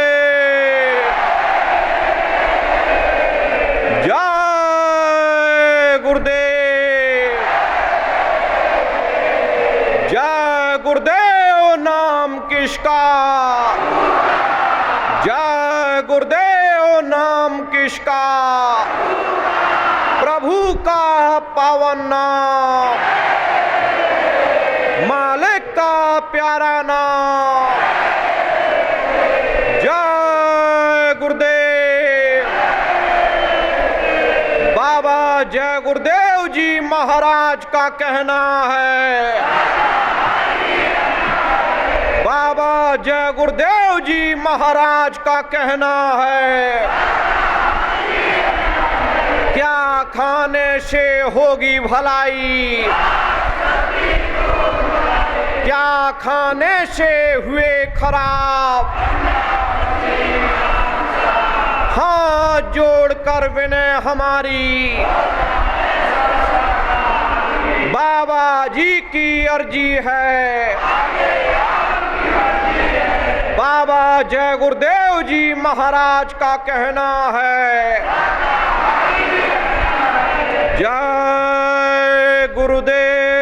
जय गुरुदेव, जय गुरुदेव नाम किसका, जय गुरुदेव नाम किसका, प्रभु का पावन नाम, मालिक का प्यारा नाम। जय गुरुदेव। बाबा जय गुरुदेव जी महाराज का कहना है, बाबा जय गुरुदेव जी महाराज का कहना है, क्या खाने से होगी भलाई, क्या खाने से हुए खराब, हाथ जोड़कर विनय हमारी, बाबा जी की अर्जी है। बाबा जय गुरुदेव जी महाराज का कहना है, जय गुरुदेव।